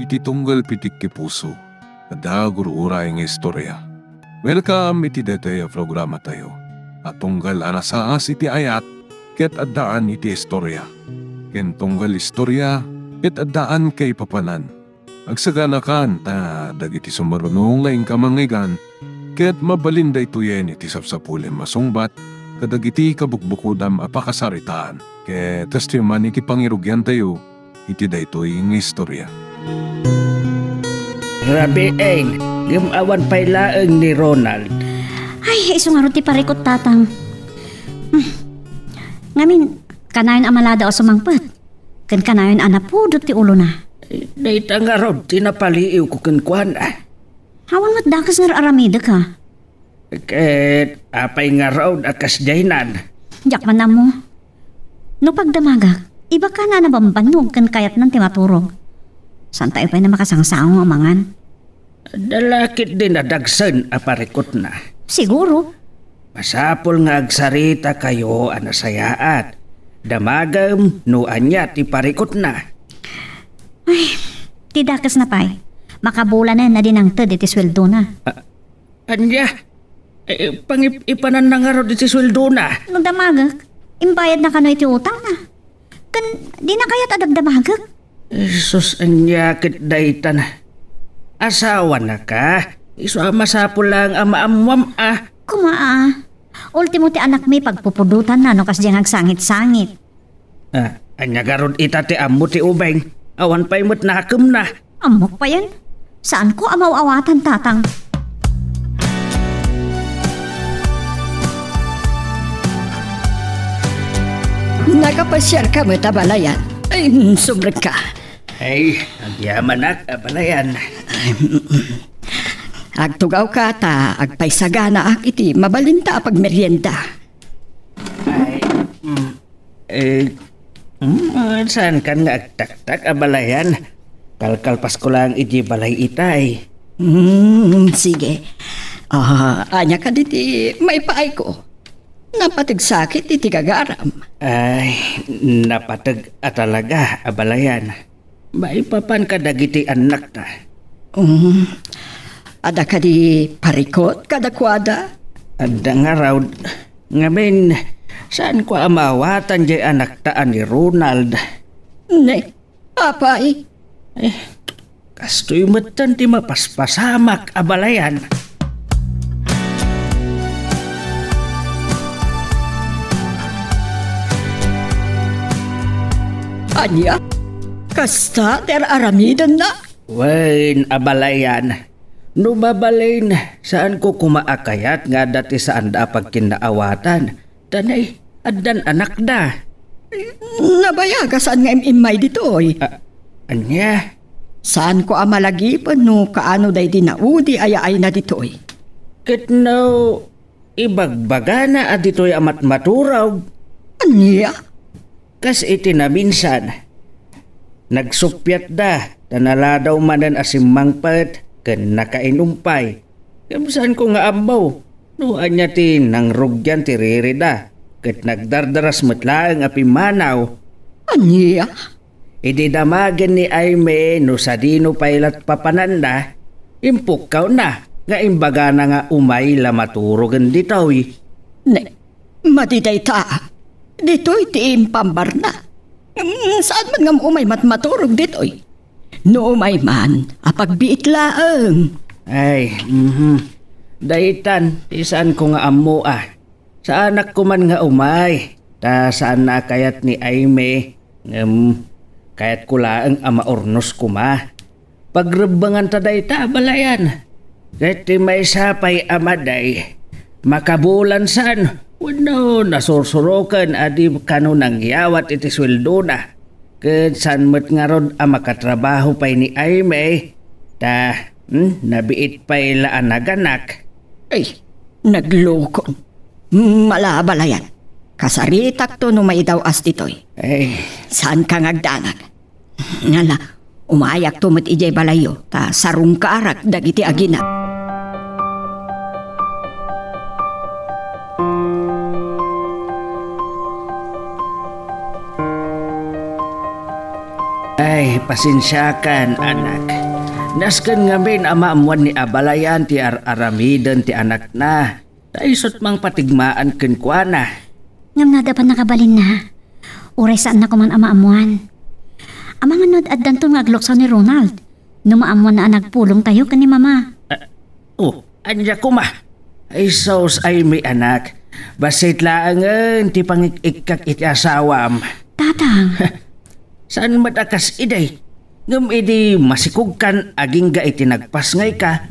iti tunggal pitik ki puso. Ada gurura nga istorya. Welcome iti dete programa tayo. At tunggal anasaas iti ayat, ket addaan iti istorya. Ken tunggal istorya, ket addaan kay papanan. Agsaganakan ta dagiti sumarunong laing kamangigan, ket mabalinda ituyen iti sapsapulen masungbat, kadagiti kabukbukudam apakasaritaan. Ket testiman iti pangirugyan tayo, iti daytoy nga istorya. Rabi gumawan pa'y laeng ni Ronald. Ay, iso nga ron ti parikot tatang. Ngamin, kanayon amalada o sumangpet. Ken kanayon anapudot ti ulo na. Dayta nga ron, tinapaliiw ko kenkwan Hawan mat dakas nga aramida ka. Ket apay nga ron akas jaynan. Jak man na mo. No pagdamagak, iba ka na nabambanog ken kayat ng timaturog. Saan tayo pa'y na makasangsaong amangan? Dalakit din na dagsan aparikot na. Siguro. Masapol nga agsarita kayo anasayaat. Damagam no anya ti parikot na. Ay, ti dakas na pa'y. Makabulan na din ang ted iti sweldo na. Anya? Pangipanan na nga ro iti sweldo na. No damagak, imbayad na kano iti utang na. Kan di na kaya't adagdamagak. Jesus, anya kit daytan. Asawa na ka? Iso masapol lang amaamwam Kumaa. Ultimo ti anak mi pagpupudutan na no kas diyang agsangit-sangit. Anya garod ita ti ammo ti ubeng. Awan pa'y mo't nakam na. Amok pa yan? Saan ko amaw-awatan tatang? Nakapasyar ka mo tabalayan. Ay, sumrek ka. Ay, agyaman abalayan. Agtugaw ka ta, agpaysagana ak iti mabalinta pag merienda. Saan kan nga agtaktak abalayan? Kalkalpas ko lang iti balay itay. Sige. Anya ka diti may paay ko. Napatag sakit iti gagaram. Ay, napatag talaga abalayan. Maipapan ka dagiti anak na. Ada ka di parikot kadakwada? Ada nga raw. Ngamin, saan ko amawatan di anak taan ni Ronald? Ne, apay? Kastoy matan ti mapaspasamak abalayan. Anya? Kasta ter aramidan na? Wain abalayan. No babalain, saan ko kumaakayat nga dati saan da pagkinaawatan? Tanay, addan anak da. Nabayaga saan nga imay ditoy? Anya? Saan ko amalagipan no kaano day dinaudi ay na ditoy? Ket no, ibagbaga na aditoy amat maturaw. Anya? Kas iti na minsan. Nagsupyat da, tanala daw manan asimangpet, ken nakainumpay. Kamsaan ko nga ambaw, no anya ti nang rugyan ti ririda, ket nagdardaras matlaang apimanaw. Anya? Idi damagan ni Aime no sa dino pailat papananda, impukaw na, nga imbaga na nga umay la maturogan ditawi. Ne, matiday ta. Dito'y ti impambar na. Saan man nga umay matmaturog dito'y? No umay man, apagbiit laang. Ay, daitan, isaan ko nga amo Sa anak ko man nga umay, ta saan na kayat ni Aime, kayat ko laang ama ornos ko Pagrebangan ta dayta balayan. Kati may sapay amaday, makabulan saan? Wano, nasursurokan adi kano nang yawat iti sweldo na. Ket san met nga rod makatrabaho pay ni Aime, ta nabiit pay laan naganak. Ay, nagloko. Malabalayan. Kasaritak to no may daw as ditoy. Ay, saan ka ngagdanag? Ngala, umayak to met ijay balayo, ta sarong kaarak dagiti agina. Ay, pasensyakan, anak. Nasken ngamin amaamuan ni abalayan ti aramiden ti anak na. Taisot mang patigmaan ken kuana. Ngam na dapat nakabalin na. Uray saan na kuman amaamuan. Amang anod at danto nga agloksaw ni Ronald. Numaamuan na nagpulong tayo kan ni mama. Anya kuma. Ay sos ay may anak. Basit laangan ti pangikikak iti asawam. Tatang, Saan matakas iday? Ngam idi masikugkan aging ga iti nagpasngay ka.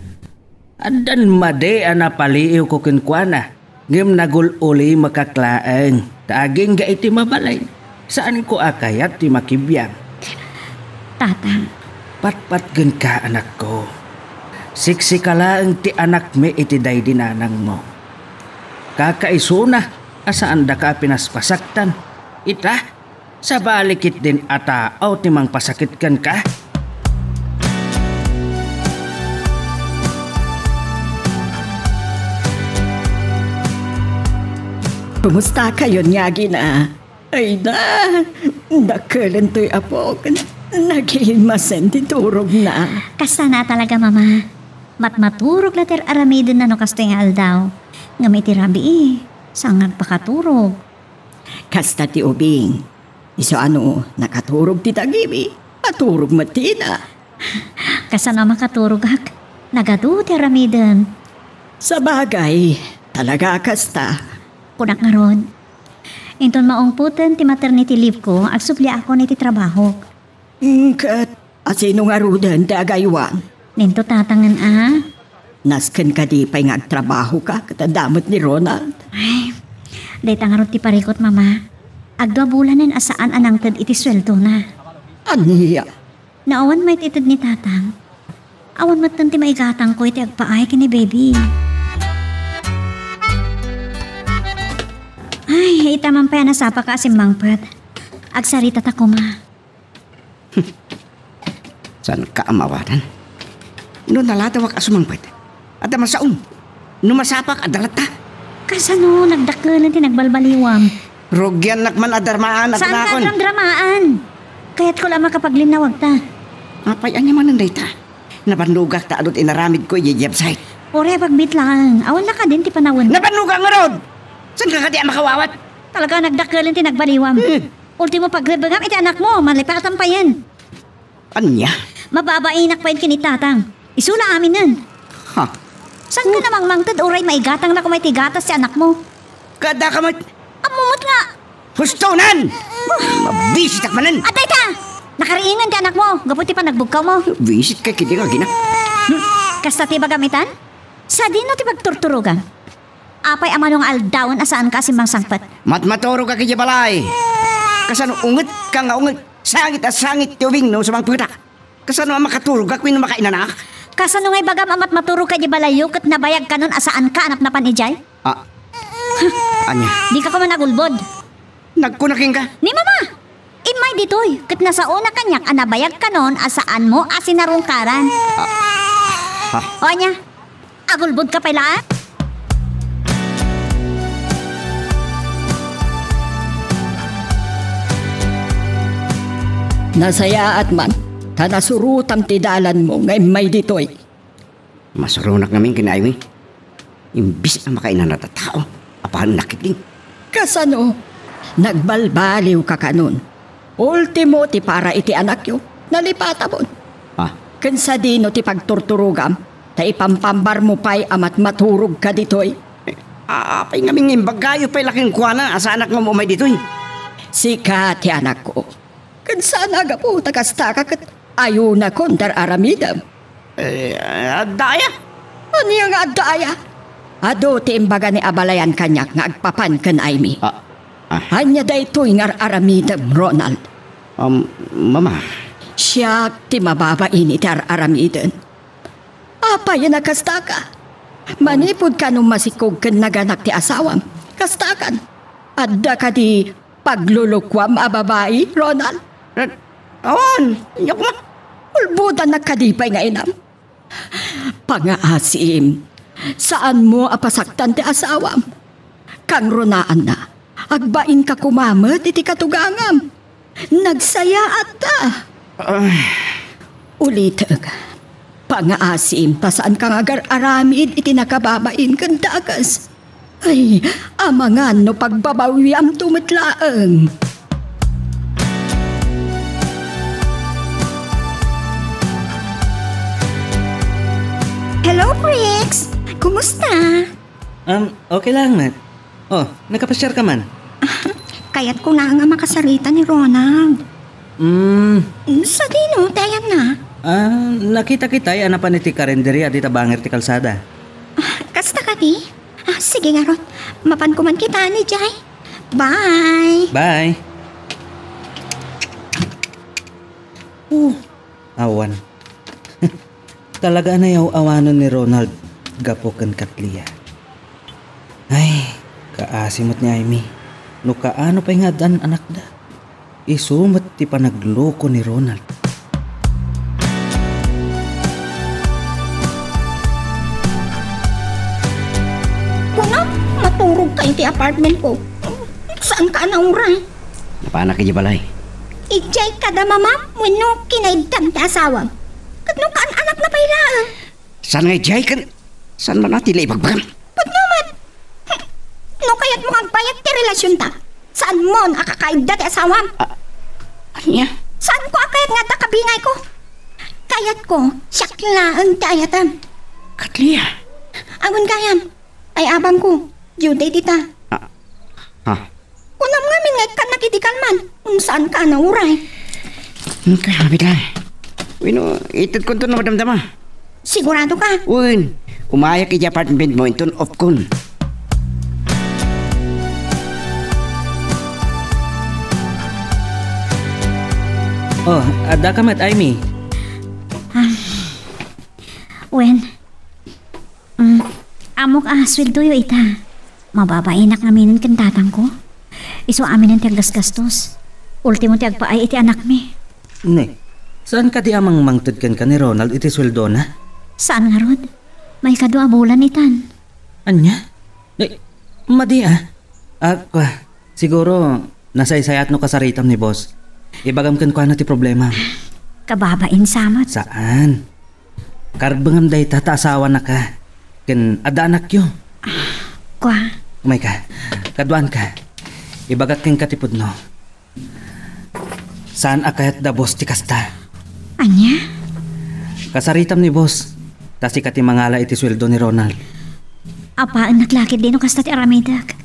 Andan made anapaliw ko kinkwana. Ngam nagululi makaklaang. Taaging ga iti mabalay. Saan ko akayat ti makibiyang? tatang, Patpat gen ka anak ko. Siksi ka lang ti anak me iti day dinanang mo. Kakaisuna asaan da ka pinaspasaktan. Ita, sa balikit din ataaw ti mang pasakitkan ka. Kumusta kayo niya gina? Ay na, nakalan to'y apo. Naghihimasen ti turog na. kasta na talaga mama. Matmaturog later aramidin na no kastingal daw. Ngam iti rabi sangag pakaturog. Kasta ti ubing. Iso nakaturog ti tagibi. Paturog matina. Kasa na makaturog hak. Nagadu ti aramidin. Sa bagay, talaga kasta. Kunak nga ron. Inton maong puten ti maternity leave ko, agsupli ako ni ti trabaho. Kat, asino nga rudan ti agaywan. Ninto tatangan Nasken ka di pa'y ngagtrabaho ka katadamot ni Ronald. Ay, dayta nga ron ti parikot mama. Agdwa bulanen asaan anang tad iti sweldo na. Aniya, Naawan may itid ni tatang. Awan matan ti maigatang ko iti agpaay kini baby. Ay, itamang pa na sapa ka asimbangpet. Agsarita ta ko ma. Saan ka amawatan? No nalatawak asumangpet. At masaon. No masapak adalata. Kasano nagdakkelan ti nagbalbaliwam. Rogyan nakman adarmaan at Saan ka nakon. dramaan? Kaya't ko lang makapaglinawag ta. Apay anya man day ta. Napanlugak ta adot inaramid ko yung website. Ore pagbit lang. Awan na ka din ti panawin. Napanlugak nga rod! Saan ka kadi makawawat? Talaga nagdakkelan ti nagbaliwam. Ultimo pagrebagam iti anak mo. Malipatan pa yan. Anya? Mababainak pa yun kinitatang. Isula amin nun. Ha? Saan ka namang mangtad oray maigatang na kumay tigatas si anak mo? Kada ka mat... Amumot nga! Hustonan! Mabisit akmanan! Atay ta! Nakariingan ti anak mo. Gaputi pa nagbugkaw mo. Visit ka kidi nga gina. Kasta ti bagamitan? Sa dino ti pagturturugan. Apay amanong aldawon asaan ka si Mang Sangpat. Matmatoro ka kaya balay. Kasano unget ka nga unget. Sangit at sangit tiwing no sa mga puta. Kasano ang makaturog ako yung makainanak? Kasano ngay bagam amat maturo ka di balayo kat nabayag ka nun asaan ka anap na panijay? Ah, anya? Di ka man nagulbod. Nagkunaking ka? Ni mama! Imay ditoy, kat nasa una kanyak anabayag ka nun asaan mo asinarungkaran. O anya, agulbod ka pala? nasaya at man. Tanasurutam ti dalan mo ngay may ditoy. Masurunak namin kinaymi. Imbis na makainan na tao. Apahan nakiting. Kasano, nagbalbaliw ka kanon. Ultimo ti para iti anak yo, nalipata mo. Ah, Kansa dino ti pagturturugam, ta ipampambar mo pa'y amat maturog ka ditoy. apay ngaming imbagayo pa'y laking kuwanan. Asa anak mo umay dito eh. Sika ti anak ko. Kansa naga po takasta ka kat ayaw na kondar aramidam. Daya. Ano yung adaya? Ado ti imbaga ni abalayan kanyak nga agpapan kan aymi. Hanya da ito'y ngar aramidam, Ronald. Mama. Siya ti mababain iti aramidam. Apa yan nakasta ka? Manipod ka nung masikog kan naganak ti asawam. Kastakan. Adda ka di paglulukwam a babae, Ronald. Awan. Yok mo. Ulbudan na kadipay nga inam. Pangaasim, saan mo apasaktan ti asawam? Kang runaan na, agbain ka kumamat iti katugangam. Nagsaya at ta. Ulitag, pangaasim pa saan kang agar-aramid iti nakababain kang dagas. Ay, amangan no pagbabawi am tumitlaang. Hello, Bricks! Kumusta? Okay lang, Nat. Oh, nakapasyar ka man. Kaya't ko lang nga makasarita ni Ronald. Sa dino, tayan na. Nakita kita ay ana pa ni ti karinderya di tabanger ti kalsada. Kasta ka di? Sige nga ron, mapan ko man kita ni Jai. Bye! Bye! Awan. Talaga na yaw awanon ni Ronald gapokan Katlia. Ay, kaasimot ni Amy. No kaano pa nga dan anak da. Isumat ti panagloko ni Ronald. Kuna, maturog ka ti apartment ko. Saan ka na uray? Napanak ka balay. Ijay ka da mama, wano kinaidam ti asawang. Kadno kaan anak na pailaan. Saan nga jay kan? Saan man natin ibagbagan? Pag naman. No kaya't mo kagbayag ti relasyon ta. Saan mo nakakaida ti asawang? Anya? Saan ko akayat nga ta kabingay ko? Kayat ko, syaklaan ti ayatam. Katlia. Awan kayam, ay abang ko, juday tita. Ha? Kunam nga mingay ka nakidikal man, kung saan ka na uray. Kapit lang. Wino, itad ko ito na madamdama. Sigurado ka? Uy, umayak iti apartment mo ito off kun. Oh, ada ka mat, Amy. Wen, amok sweldo yo ita. Mababainak namin kan tatang ko. Iso amin ang tiagdas gastos. Ultimo tiagpaay iti anak mi. Ne, saan ka di amang mangtod ka ni Ronald iti sweldo na? Saan nga rod? May kadua bulan itan. Anya? Madi siguro nasaysayat no kasaritam ni boss. Ibagam kan kwa na ti problema. Kababain samat. Saan? Karbangam day tata asawa na ka. Ken ada anak yo. Kwa? Umay ka. Kaduan ka. Ibagat kang katipod no. Saan akayat da boss ti kasta? Anya? Kasaritam ni boss. Tasi kati mangala iti sweldo ni Ronald. Apaan naglakid din o kasta ti aramidak?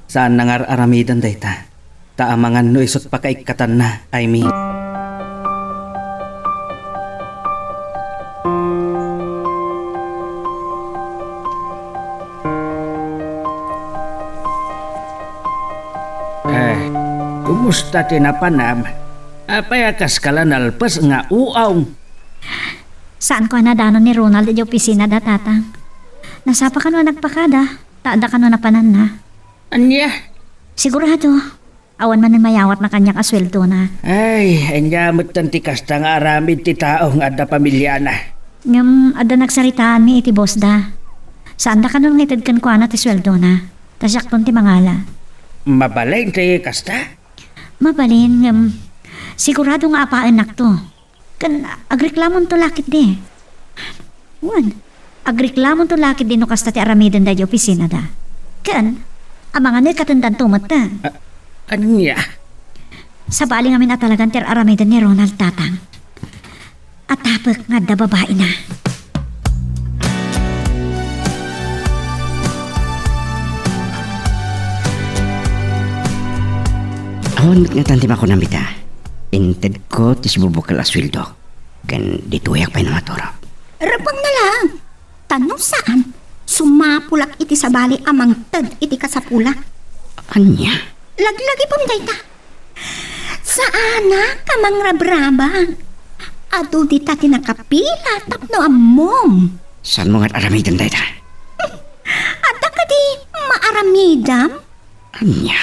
Saan nangar aramidan day ta? Taamangan no isot pa kaikatan na, I mean. Kumusta tinapanam? Apayakas ka lang nalpas nga uaw. Saan ko na danon ni Ronald di opisina da tatang? Nasapa ka no nagpakada, taada ka no napanan na. Anya? Sigurado. Awan man mayawat na kanyang asweldo na. Ay, anyamot tanti kasta nga aramid ti tao nga ada pamilya na. Ngam, ada nagsaritaan mi iti boss da. Saan da ka nung ngitid kan kwa na ti sweldo na? Tasyak ton ti mangala. Mabalay ti kasta? Mabalin, sigurado nga apaan nak to. Kan, agreklamon to lakit di. Wan, agreklamon to lakit di no kasta ti aramidan da di opisina da. Kan, amangan nil katandan tumat ta. Anya? Sa bali ngamin at talagang ter aramidan ni Ronald tatang. At tapok nga da babae na. Awan nga tanti ako ng bita. Inted ko tis bubukal aswildo. Kan dituyak pa yung matoro. Rabang na lang. Tanong saan? Sumapulak iti sa bali amang tad iti kasapula. Anya? Laglagi pamday ta. Saana kamang rabrabang. Ado di ta tinakapila tapno amom. Saan mo nga't aramidan day ta? Ada ka di maaramidam? Anya?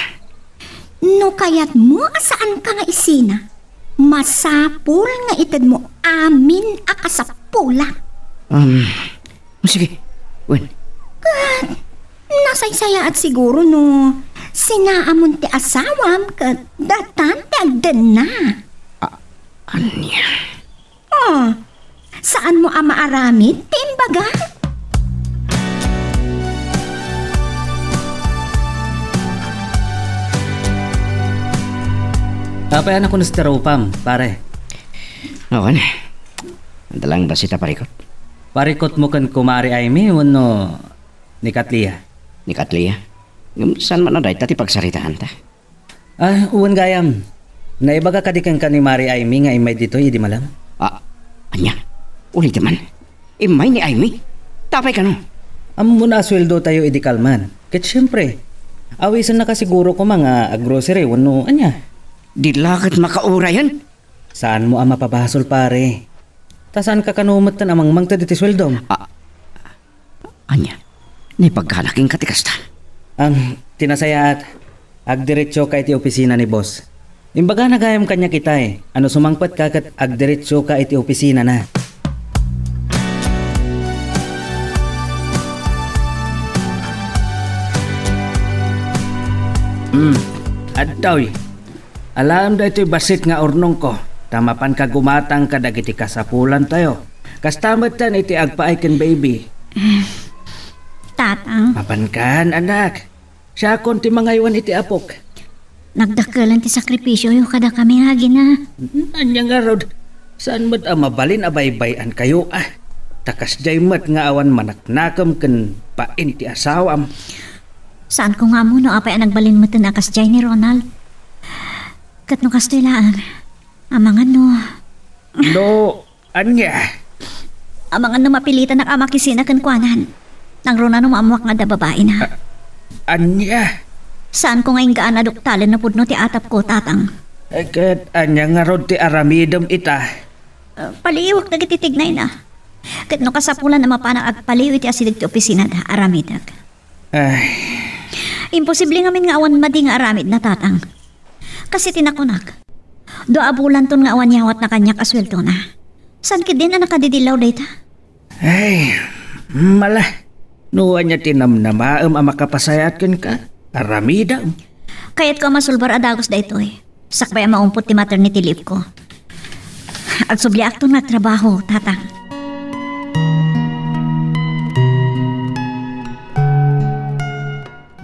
No kayat mo saan ka nga isina? Masapul nga itad mo amin akasapula. Sige. Wen. Nasaysaya at siguro no sinaamon ti asawam kat datan ti agdan na. Anya. Oh, saan mo ama aramid? Timbaga? Apay anak ko na sa Pam, pare. Awan. Dalang ba sita parikot? Parikot mo kan kumari Aimee, wano ni Katlia. Ni Katlia. Saan man na tati pagsaritaan ta? Uwan gayam. Naibaga kadikan ka ni Mari Aimee nga imay dito, hindi malam. Anya. Ulit man. Imay ni Aimee. Tapay ka no. Amo muna sweldo tayo idikalman. Ket syempre, awisan na kasiguro ko mga grocery, wano anya. Di lakit makaura yan. Saan mo ang mapabasol pare? Tasaan ka kanumot na amang mangta diti sweldom? Anya. Ni pagkanaking katikastan. Ang tinasayaat, agdiretso ka iti opisina ni boss. Imbaga nagayam kanya kita eh. Ano sumangpat ka kat agdiretso ka iti opisina na. Adtoy. Alam da ito'y basit nga ornong ko. Tamapan ka gumatang ka dagiti kasapulan tayo. Kastamatan iti agpaiken baby. Tatang, Mapan kan anak. Siya konti mga iwan iti apok. nagdakalan ti sakripisyo yung kada kami nga gina. Anya nga rod. Saan mo't mabalin abay-bayan kayo Takas jay mat nga awan manaknakam kan pain ti asawam. Saan ko nga mo no apay ang nagbalin mo tinakas jay ni Ronald? Kat no kastilaan. Amangan no. No, anya. Amangan no mapilitan ng amakisina kan kwanan. Nang Ronald no maamuak nga da babae na. Anya. Saan ko ngayon gaan aduktalan na pudno ti atap ko, tatang? Kat anya nga rod ti aramidom ita. Paliwak na gititignay na. Kat no kasapulan na mapanang agpaliw iti asidag ti opisina da aramidag. Ay, Imposible ngamin nga awan madi nga aramid na tatang. Kasi tinakunak. Do abulan ton nga awan yawat na kanyak aswelto na. San kid din na nakadidilaw dayta? ay, mala. Nuwan niya tinamnamaam ang makapasayat kan ka. Aramidom. Kayat ko masulbar adagos dayto eh. Sakbay ang maumpot ti maternity leave ko. Agsubli akto na trabaho, tatang.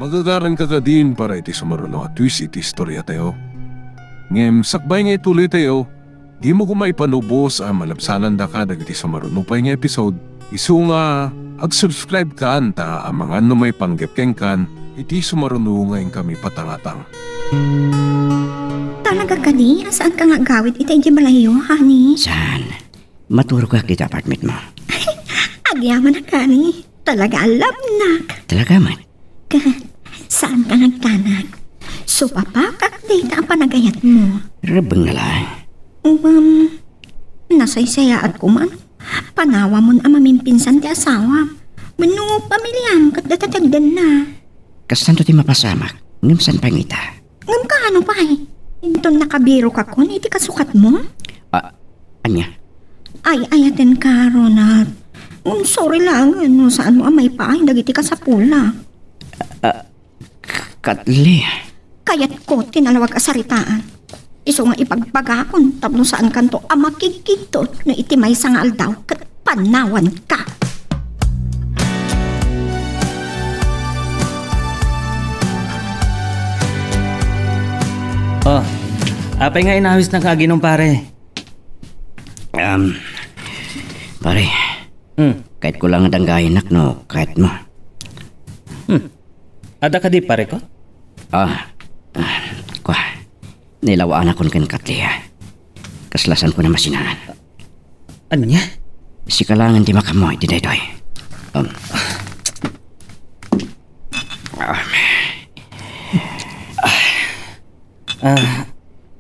Magagaran ka ka din para iti sumaruno at twist iti istorya tayo. Ngem, sakbay nga ituloy tayo, di mo kumaipanubos ang malabsanan da ka dagiti sumaruno pa nga episode. Isu nga, ag-subscribe ka anta ang mga ano may panggepkeng kan, iti sumaruno ngayon kami patangatang. Talaga kani? Saan ka nga gawit? Ita hindi malayo, honey. Saan? Maturo ka kita apartment mo. Agyaman na kani. Talaga alam na. Talaga man. Saan ka nagtanag? So papakak data ang panagayat mo. Rabang na lang. Nasaysayaat ko man. Panawa mo ang mamimpinsan ti asawa. Mano pamilyam kat datatagdan na. Kasan to ti mapasamak? Ngumsan pangita? Ngam ka ano pa eh? Inton nakabiro ka kon, iti kasukat mo? Anya? Ay, ayaten ka, Ronald. Sorry lang, ano, saan mo amay pa ay dagiti ka sa pula. Katli. Kayat ko, tinalawag asaritaan. Iso nga ipagpagakon, tapno saan kanto amakikito na iti may sangal daw kat panawan ka. Oh, apay nga inawis na kaginong pare. Pare, kahit ko lang danggayinak no, kahit mo. Ada ka di pare ko? Kwa, nilawaan akon kan Katli kaslasan ko na masinangan. Anya? Si kalangan di makamoy, di daytoy.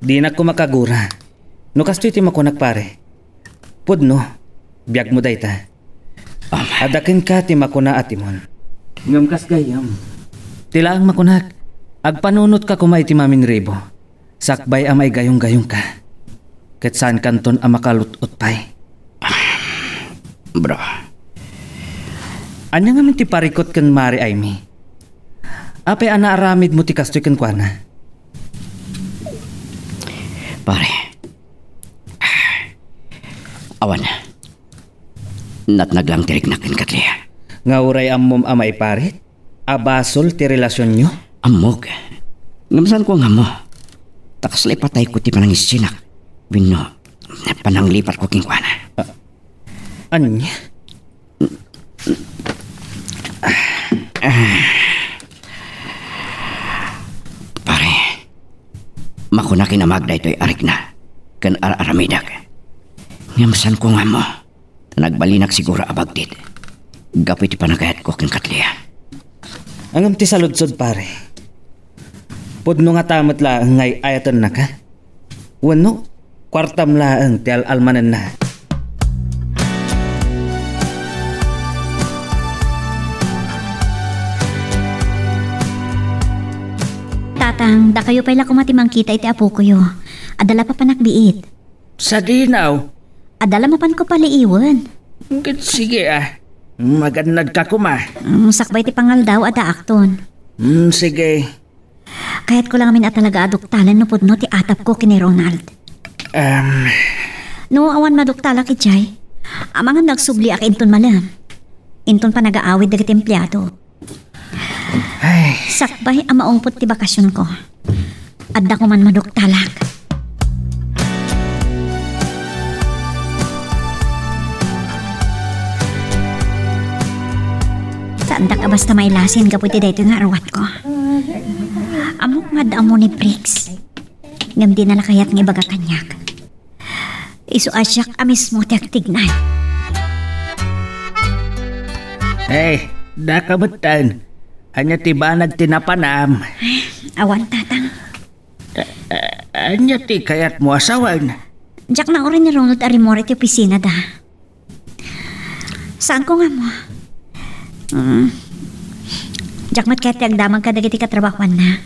Di na ko makagura. No kastoy ti makunak pare. Pudno, biyag mo dayta. Adakin ka ti makuna atimon. Ngam kas gayam. Tila ang makunak. Agpanunot ka kumay ti mamin ribo. Sakbay amay gayong-gayong ka. Ket saan kanton ang makalut-ut pay. Bro, Anya nga min ti parikot kan Mari Aimee. Apay ana aramid mo ti kastoy kan kuana. pare. Awan. Natnaglang tirig na kin Katliya. Nga uray amom amay parit? Abasol ti relasyon nyo? Amog. Ngamasan ko nga mo. Takaslay patay ko ti panang isinak. Wino, pananglipat ko kingkwana. Anya? Pare, makunakin na magda ito'y arik na. Kan aramidak. Ngamasan ko nga mo. Nagbalinak siguro abagdit. Gapoy ti panagayat ko king Katliya. Angam ti saludsod pare. Pudno nga tamat laang ngay ayatan na ka. Wano, kwartam laang ti almanan na. Tatang, da kayo pala kumatimang kita iti apo ko yo. Adala pa panakbiit. Sa dinaw, Adala mo pan ko paliiwan. sige Magandad ka kuma. Sakbay ti pangal daw ada akton. Sige. Kaya't ko lang amin at talaga aduktalan no pudno ti atap ko kini Ronald. No awan maduktala ki Jay. Amangan nagsubli ak inton malam. Inton pa nag-aawid dagiti empleyado. Ay, Sakbay ang maungpot ti bakasyon ko. Adda ko man maduktalak. Saan da ka basta may lasin kaputi dito nga arawat ko. Amok nga da mo ni Briggs. Ngam di nalakayat ng ibaga kanyak. Isu asyak amis mo tiyak tignan. hey, da kamutan. Anya ti banag tinapanam. Awan tatang. Anya ti kayat mo asawan. Diyak na orin ni Ronald Arimore ti opisina da. Saan ko nga mo? Diyak mat kaya ti agdamag ka dagiti katrabahuan na.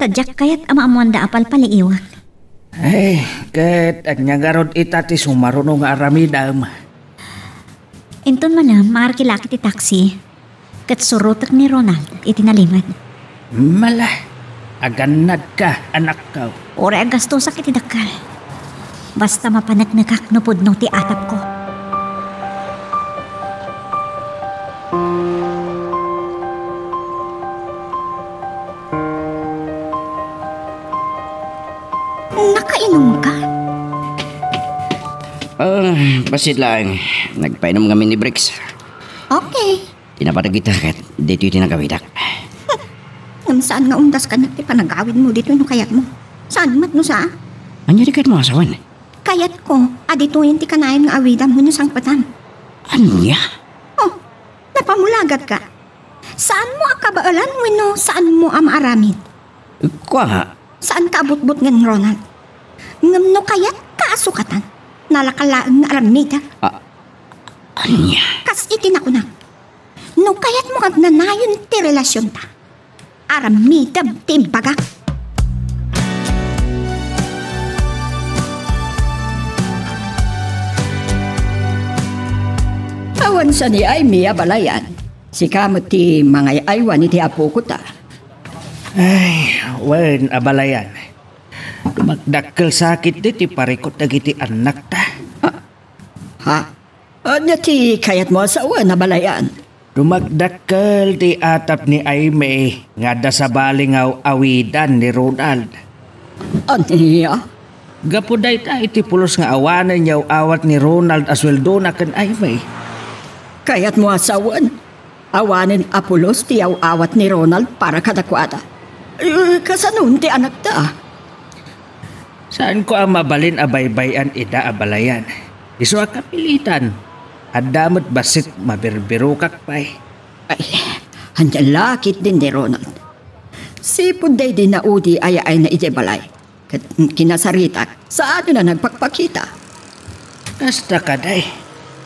Tadyak kayat ama-amuan da apal paliiwag. Ay, ket anya garod ita ti sumarunong nga aramidam. Inton manam, maarkilaki ti taxi. Kat surutak ni Ronald itinalimad. Mala, aganad ka, anak ka. Ore ang gasto sa kitidakal. Basta mapanagnagak no pudno ti atap ko. Nakainom ka? Basit lang. Nagpainom kami ni Briggs. Okay. Tinapatag kita kat dito yung tinagawidak. Ngam saan nga undas ka ti panagawid mo dito no kayat mo? Saan mat no sa? Anya di kat mo asawan? Kayat ko, adito yung ti kanayan nga awidam mo no sang patan. Anya? Oh, napamulagat ka. Saan mo akabaalan mo no? Saan mo aramid? Kwa? Saan ka abot-bot ng Ronald? Ngam no kayat kaasukatan. Nalakalaan nga aramida. Anya? Kas itinakunak. No kayat mo kag nanayon ti relasyon ta. Aramida ti bagak. Awan sa ni Amy abalayan. Si kamot ti mga aywan iti apo ko ta. Ay, wen abalayan. Magdakkel sakit ti parikot dagiti anak ta. Ha? Anya ti kayat mo asawa na balayan? Dumagdakkel ti atap ni Aimee nga da sa balingaw awidan ni Ronald. Anya? Gapuday ta iti pulos nga awanan niyaw awat ni Ronald asweldo na kan Aimee. Kayat mo asawan? Awanin Apolos ti awat ni Ronald para kadakwada. Kasanun ti anak ta? Saan ko ang mabalin abaybayan ida abalayan? Isu kapilitan. Adamot basit mabirbirukak pa'y. Ay, hanya lakit din ni Ronald. Si Puday din na udi ay na ijebalay. Kinasaritak, sa ato na nagpakpakita. Kasta ka day.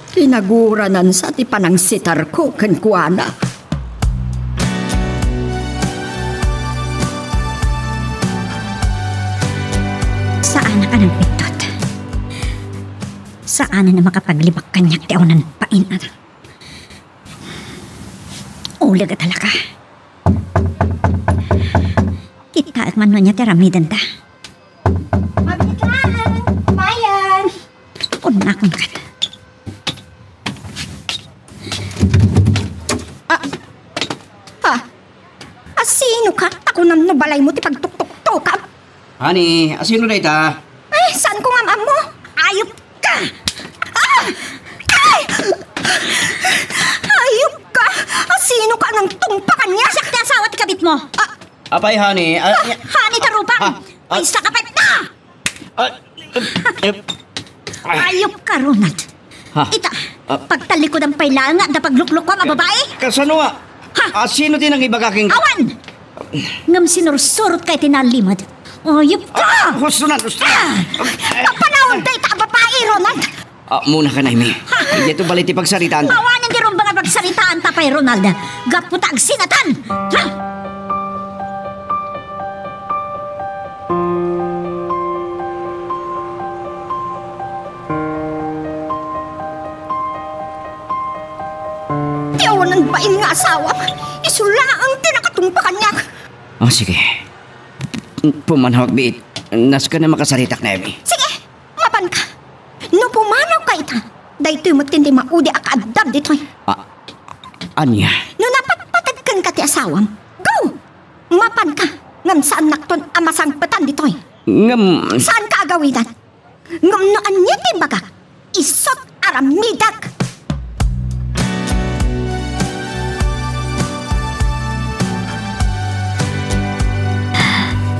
Tinaguranan sa ti panang sitar ko kan kuana. Saan ka ng pintot? Saan na makapaglibak kanyak ti awanan painan? Ulag at halaka. Kita at man niya tiramidan ta. Mabiglaan! Mayan! Unakon ka. ako nang nubalay mo ti pagtuktok-tok ka. Honey, asino na ita? Ay, saan ko nga mo? Ayop ka! Ah! Ay! Ayop ka! Sino ka nang tungpakan niya? Sakti asawa ti kabit mo. Apay, honey. Hani tarupang! Ay, sa kapit na! Ayop ka, Ronald. Ha? Ita, pagtalikod ang pailanga at pagluklok ko, mababae? Kasano nga? Sino din ang ibagaking... Awan! Ngam sinursurot kay tinalimad. Ayop ka! Gusto na! Panahon tayo ta babae, Ronald! Muna ka, Naimi. Hindi ito baliti pagsaritaan. Awanan di ron mga pagsaritaan tapay, Ronald. Gaputag sinatan! Ha? Tiyawanan bain nga asawa. Isula ang tinakatungpakan niya. Sige. Pumanhawag, Biit. Nas ka na makasaritak, Naimi. Sige, mapan ka. No pumanaw ka ita. Dahito yung matindi maudi akaadab dito. Anya? No napatpatagkan ka ti asawam. Go! Mapan ka. Ngam saan nakton amasangpatan dito. Ngam... Saan ka agawidan? Ngam no anya ti baga. Isot aramidak.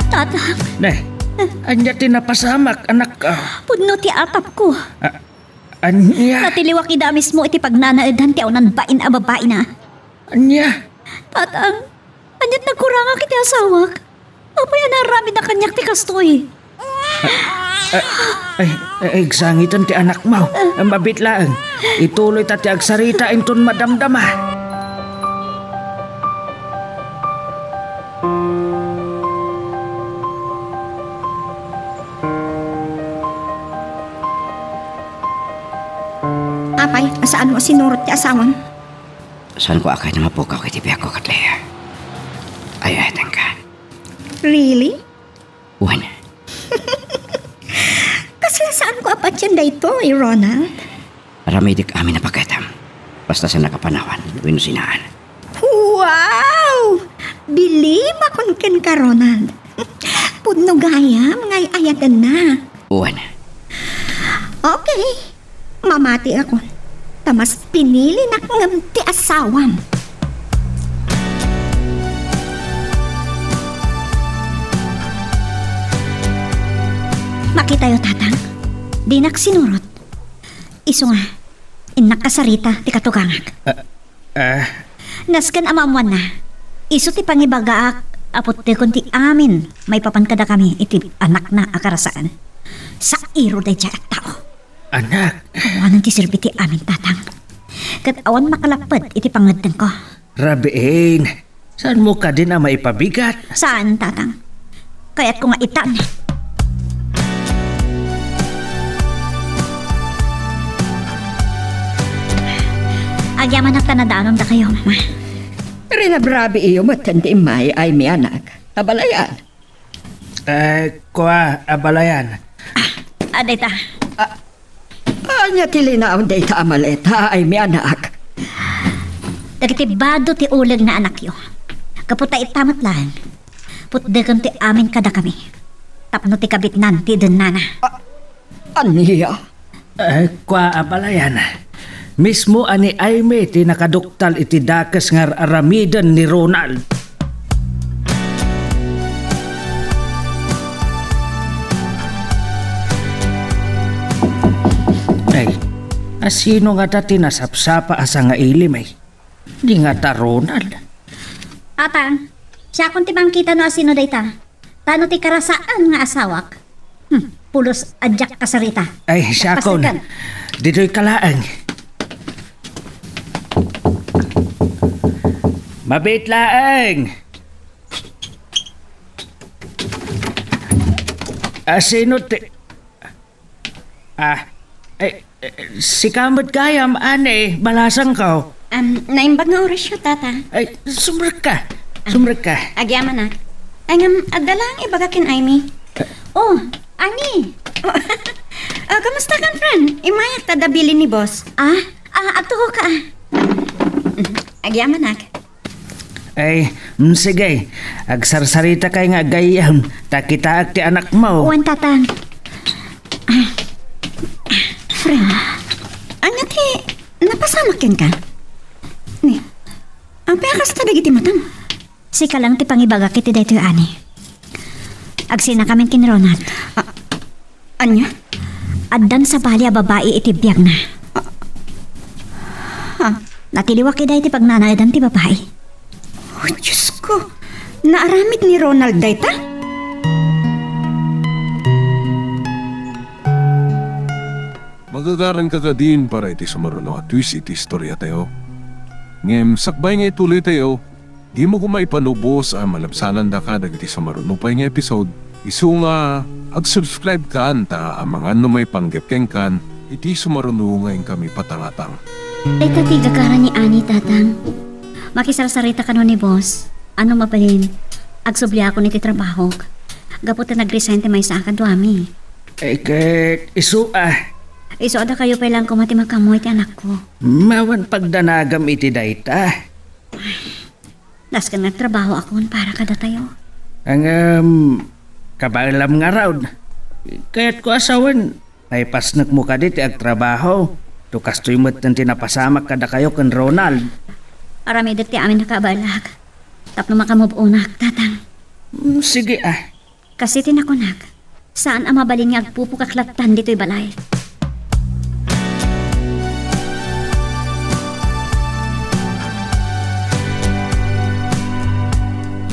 Tatang, Anya tinapasamak, anak ka. pudno ti atap ko. Anya? Natiliwak ida mismo iti pagnanaedan ti aunan bain a babae na. Anya? Tatang, anyat nagkuranga kiti asawak. Apay anarami na kanyak ti kastoy. Egsangitan ti anak mo. Mabitlaan. Ituloy ta ti agsarita inton madamdama. Apay, saan mo sinurot ti asawam? Saan ko akay na mapukaw kay tibiyak ko, Katleya? Ay, ka. Really? Uwan. Kasi saan ko apat yan dahito, Ronald? Ramidik amin na pagkatam. Basta sa nakapanawan, winusinaan. Wow! Bilib akong ken ka, Ronald. Pudno gaya, mga ayagan na. Uwan. Okay, mamati ako. Tamas pinili na ngam ti asawam. Makita yo, tatang. Di naksinurot. Iso nga, inakasarita ti katugangak. Nasken amamuan na. Iso ti pangibagaak, apot ti kunti amin. May papankada kami iti anak na akarasaan. Sa iro day at tao. Anak, Awanan ti sirbi ti amin, tatang. Kat awan makalapad iti pangadtan ko. Rabiin. Saan mo ka din ang maipabigat? Saan, tatang? Kaya't ko nga itan. Agyaman at tanadanom da kayo, mama. Rinabrabi iyo matandi may ay mi anak. Abalayan. Kwa, abalayan. Aday ta. Anya tilinaw day ta amaleta ay mi anak. Dagiti bado ti ulag na anak yo. Kaputa itamat lang. Putdekan ti amin kada kami. Tapno ti kabitnan ti dun nana. Anya? Kwa, abalayan. Mismo ani Aime ti nakaduktal iti dakas ngar aramidan ni Ronald. Ay, asino nga ta tinasapsapa asa nga ilim ay? Di nga ta Ronald. Atang, siya kung ti bangkita no asino dayta. Tano ti karasaan nga asawak. Pulos adyak kasarita. Ay, siya kon. Pastikan. Dito'y kalaang. Mabitlaang! Sino ti... si Kamot Kayam, ane, balasang ka. Naimbag nga oras yun, tata. Ay, sumrek ka. Sumrek ka. Agyaman na. Ay agdalang ibagakin ay mi. Oh, ani. Kamusta kan, friend? Imayak tadabili ni boss. Ato ko ka. Agyaman na. Ay, sige. Agsarsarita kay nga gayam. Takita ag ti anak mo. Uwan, tatang. Friend, ano ti, napasamakin ka? Ni, ang pekas ta dagiti matang. Sika lang ti pangibaga kiti dayto ani. Agsina kami kin Ronald. Anya? Addan sa bali a babae iti biyag na. Natiliwak kiday ti pagnanayadan ti babae. Oh, Diyos ko. Naaramid ni Ronald dayta? Magagaran ka din para iti sumaruno at twist iti istorya tayo. Ngem, sakbay nga ituloy tayo, di mo kumaipanubos ang malabsanan da ka dagiti sumaruno pa nga episode. Isu nga, ag-subscribe ka anta ang mga may panggapkeng kan, iti sumaruno ngayon kami patangatang. Ay tati gagaran ni Ani, tatang. Makisarsarita ka no ni boss. Ano mapalin? Agsubli ako niti trabaho. Gapot na nag-resign ti may sa akan duami. Ay, ket isu Iso ada kayo pa lang kumati magkamoy ti anak ko. Mawan pagdanagam iti dayta. Das ka nagtrabaho ako para kada tayo. Ang kabalam nga raw. Kaya't ko asawan. Ay pasnak mo ka diti ag trabaho. Tukas to'y mo't tinapasamak kada kayo kan Ronald. Arami dati amin nakabalag. Tapno makamubunak, tatang. Sige Kasi tinakunak. Saan ang mabalin nga agpupukaklatan dito'y balay?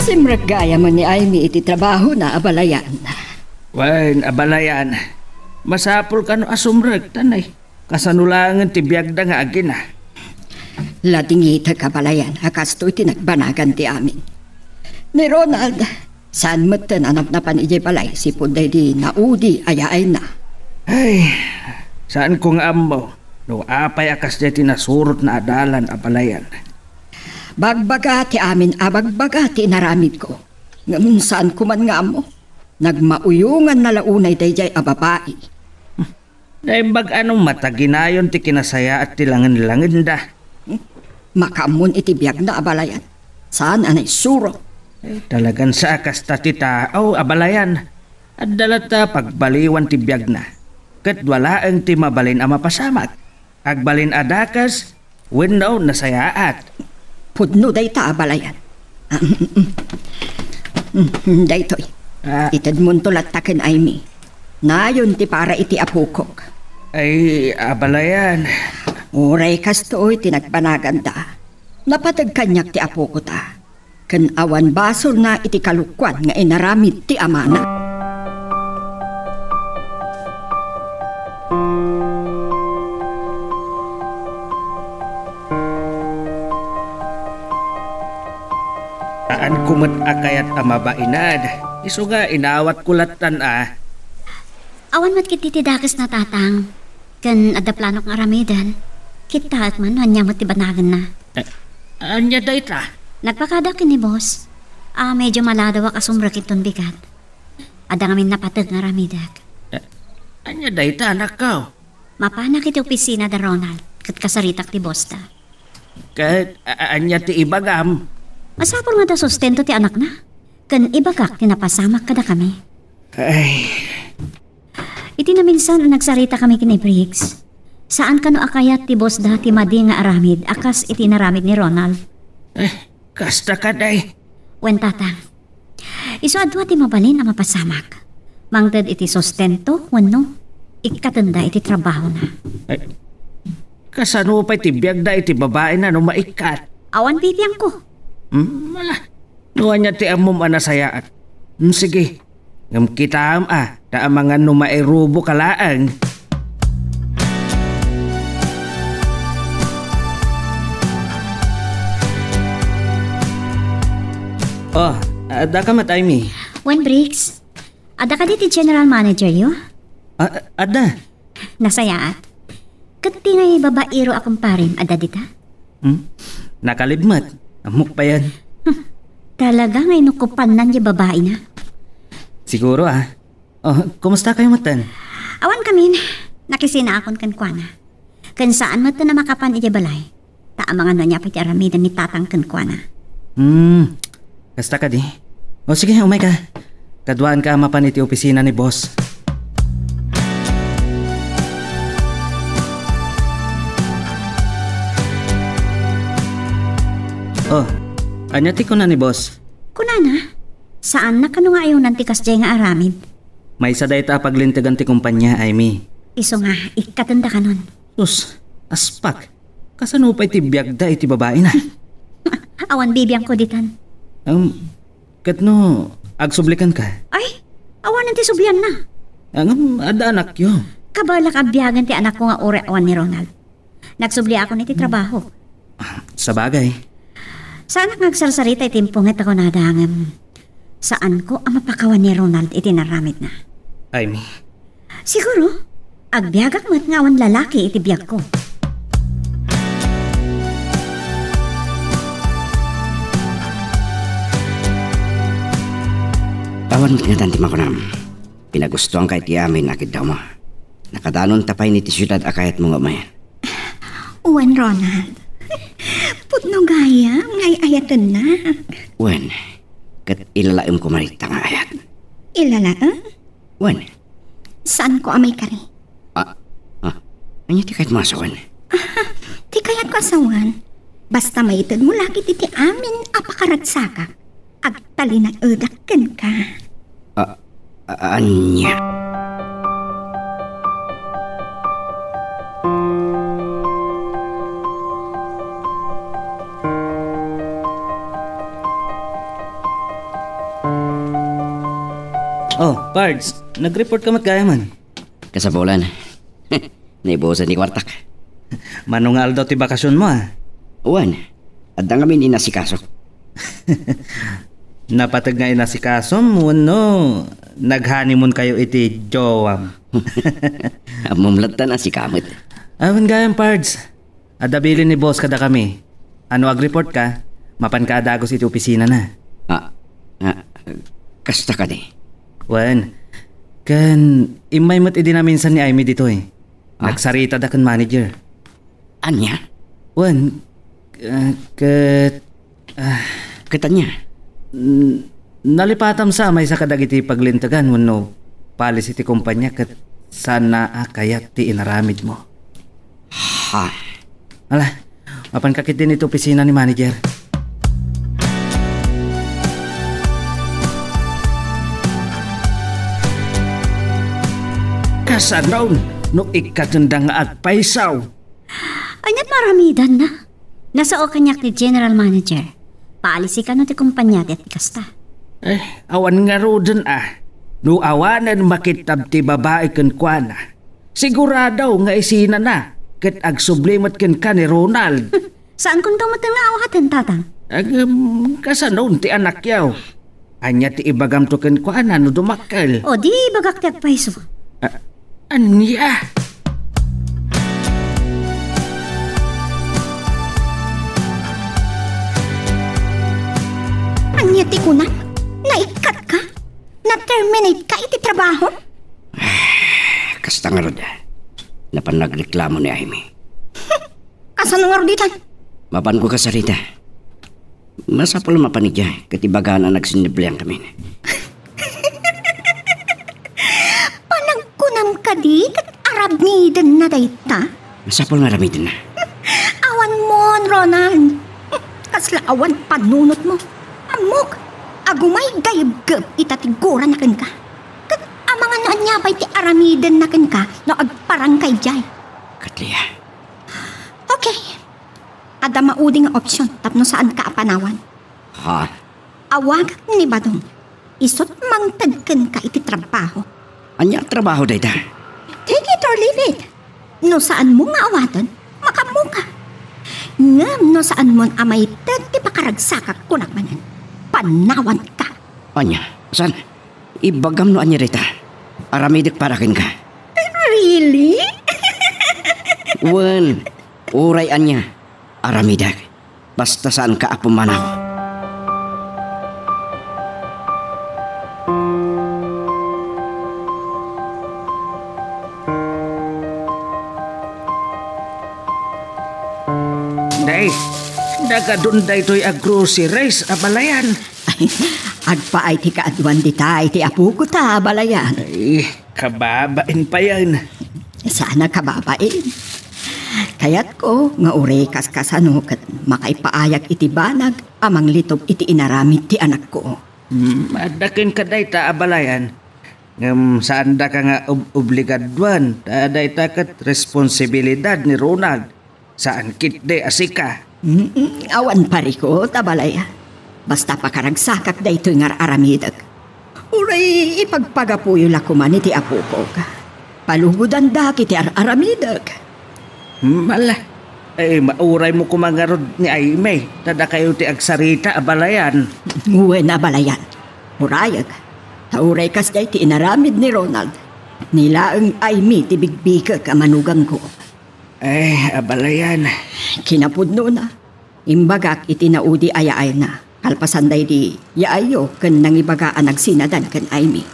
Simrag gaya mo ni Aimee iti trabaho na abalayan. Wan, abalayan. Masapol ka no asumrag, tanay. Kasanulangan ti biyag da nga agin Latingita kabalayan, akasto'y tinagbanagan ti amin. Ni Ronald, saan mo't tananap na panijay balay, si Puday di naudi ayaay na. Ay, saan kong amo? No apay akas di tinasurot na adalan abalayan. Bagbaga ti amin, abagbaga ti naramid ko. Ngayon saan kuman nga mo? Nagmauyungan na launay dayjay a babae. Naimbag anong mataginayon ti kinasaya at tilangin-langin da. Makamon iti biyag na abalayan. Saan anay suro? Talagan sa akas ta ti tao abalayan. At dalata pagbaliwan ti biyag na. Kat wala ang ti mabalin a mapasamak. Agbalin adakas, window na sayaat. Pudno day ta abalayan. Daytoy. Itad mo tulat takin Aimee. Nayon ti para iti apukok. Ay, abalayan. Uray kastoy tinagbanagan da. Napatag kanyak ti apoko ta. Kan awan basol na iti kalukwan nga inaramid ti amana. Aan kumot akayat amabainad. Isu nga inawat kulatan Awan mat kiti tidakis na tatang. Kan ada planok nga aramidan. Kita at man hanya mat tibanagan na. Anya dayta? Nagpakadakin ni boss. Medyo maladaw ak asumrak iton bigat. Ada ngamin napatag nga ramidag. Anya dayta anak ka? Mapanak iti opisina da Ronald. Kat kasaritak ti boss ta. Kahit anya ti ibagam. Masapol nga da sustento ti anak na. Kan ibagak tinapasamak kada kami. Ay, iti na minsan nagsarita kami kini Briggs. Saan kano akayat ti boss da ti madi nga aramid akas iti naramid ni Ronald. Kasta ka day. Wen tatang. Isu adwa ti mabalin ang mapasamak. Mangted iti sustento wenno ikatanda iti trabaho na. Kasano pa iti biyag da iti babae na no maikat. Awan pipiyang ko. Mala. Nuwan niya ti amom anasayaat. Sige. Ngam kita da amangan no mairubo kalaang. Ada ka mat Aimee? Wen Briggs. Ada ka diti general manager yo? Ada. Nasayaat. Kati ngay babaero akong parin, ada dita? Nakalibmat. Amok pa yan. Talaga ngay nukupan nan yung babae na. Siguro kumusta kayo matan? Awan kamin, nakisinaakon kan kuana. Kan saan mo na makapan iti balay. Taamangan na niya pati aramidan ni tatang kan kuana. Kasta ka di. O sige, umay ka. Kadwaan ka mapan iti opisina ni boss. Oh, anyati ko na ni boss. Kunana, saan na kano nga ayaw nantikas dyan nga aramid? May isa dayta paglintigan ti kumpanya, Amy. Iso nga, ikatanda ka nun. Sus, aspak. Kasano pa iti biyagda iti babae na? Awan bibiyang ko ditan. Katno, agsublikan ka. Ay, awan nanti subyan na. Ada anak yo. Kabalak abyagan ti anak ko nga ore awan ni Ronald. Nagsubli ako niti trabaho. Sa bagay. Saan ang nagsarsarita itimpungit ako na dangam? Saan ko ang mapakawan ni Ronald itinaramid na? Amy. Siguro, agbyagak mo't ngawan lalaki itibiyag ko. Tawan mo tinatanti makunam. Pinagustuhan kay ti amin akid daw mo. Nakadanon tapay ni ti syudad akayat mo nga mayan. Uwan, Ronald. Putno gaya, ngay ayatan na. Wen, kat ilalaim ko marita nga ayat. Ilala, Wen, Saan ko amay kari? anya ti kahit masawan. Ti kayat ko asawan. Basta maitad mo lagi ti amin apakaragsaka. Agtali na udakan ka. Anya. Oh, Pards, nag-report ka matgaya man. Kasabulan. Naibusan ni kwartak. Manungal daw ti bakasyon mo ah. Uwan, adang kami inasikaso. Napatag nga inasikaso mo, no? Nag-honeymoon kayo iti jowam. Mumlatan na si kamot. Awan gayang Pards. Adabilin ni boss kada kami. Ano ag-report ka? Mapan ka adagos iti opisina na. Kasta ka di. Wan, kan imay mo't idinaminsan ni Amy dito eh. Nagsarita da kan manager. Anya? Wan, Katanya? nalipatam sa may sa kadagiti paglintagan no policy ti kumpanya kat sana kayat ti inaramid mo. Ha? Ala, mapan kakit din ito opisina ni manager. Kasanaw, no ikatundang at paisaw. Anyat maramidan na. Nasa o kanyak ni General Manager. Paalisi ka no ti kumpanya ti kasta. Awan nga rodan ah. No awanan makitab ti babae ken kuana. Siguradaw nga isina na. Ket agsublimot ken ka ni Ronald. Saan kung tumatang nga awatan tatang? Kasanaw ti anak yaw. Anya ti ibagam to ken kuana no dumakkel. O di bagak ti agpaiso. Anya? Anya ti kunan? Naikat ka? Na-terminate ka iti trabaho? Kasta nga rod. Napan nagreklamo ni Amy. Kasano nga roditan? Mapan ko kasarita. Masapol mapanigya katibagaan na nagsiniblayang kami. Panagkunam ka di kat aramidan na dayta? Masapol nga ramitin na. Awan mo, Ronald. Kasla awan panunot mo. Amok, agumay gayab-gab itatigura na ka. Kat amangan na niya ba'y ti aramidan na ka no agparang kay jay. Katliya. Okay. Ada maudi nga opsyon tapno saan ka apanawan. Ha? Awag ni Badong. Isot mangtagkan ka iti trabaho. Anya trabaho dayta? Take it or leave it. No saan mo nga awatan, makamu ka. Ngam no saan mo amay ti pakaragsakak kunakmanan. Panawan ka. Anya? Saan? Ibagam no anya dayta. Aramidik parakin ka. Really? Wan, uray anya. Aramidak. Basta saan ka apumanaw. Nagadunday to'y groceries, abalayan. Ay, agpaay ti kaadwan di tay, ti apo ko ta, balayan. Ay, kababain pa yan. Sana kababain. Kayat ko, nga uri kaskasano, kat makaipaayag iti banag, amang litob iti inaramid ti anak ko. Adakin ka day ta, abalayan. Saan da ka nga obligadwan, day ta kat responsibilidad ni Ronald. Saan kit de asika? Awan pari ko, tabalayan. Basta pakaragsakak da ito'y nga aramidag. Uray, ipagpagapuyo lakuman iti apo ko ka. Palugudan da kiti aramidag. Mala, ay mauray mo kumangarod ni Aimee. Tada kayo ti agsarita, abalayan. Nguwe na balayan. Urayag. Tauray kas day ti inaramid ni Ronald. Nilaang Aimee ti bigbika ka manugang ko. Ay, abalayan. Kinapudno na. Imbagak iti naudi ayaay na. Kalpasan day di yaayo ken nang ibagaan nagsinadan ken Aimee.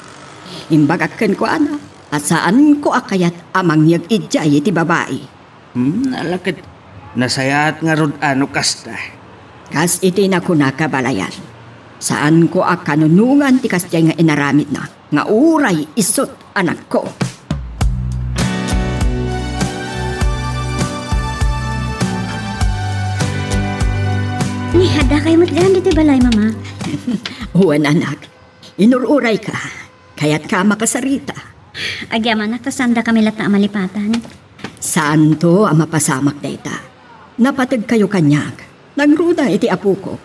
Imbagak ken ko ana. At saan ko akayat amang yag idjay iti babae. Alakit, nasayat nga rod ano kasta. Kas iti na ko nakabalayan. Saan ko akanunungan ti kasjay nga inaramid na. Nga uray isot anak ko. Ni hada kayo matgaan dito balay, mama. Huwan anak, inururay ka. Kaya't ka makasarita. Agyaman naktasanda kami lat na amalipatan. Saan to ang mapasamak data? Napatag kayo kanyag. Nagruna iti apo ko.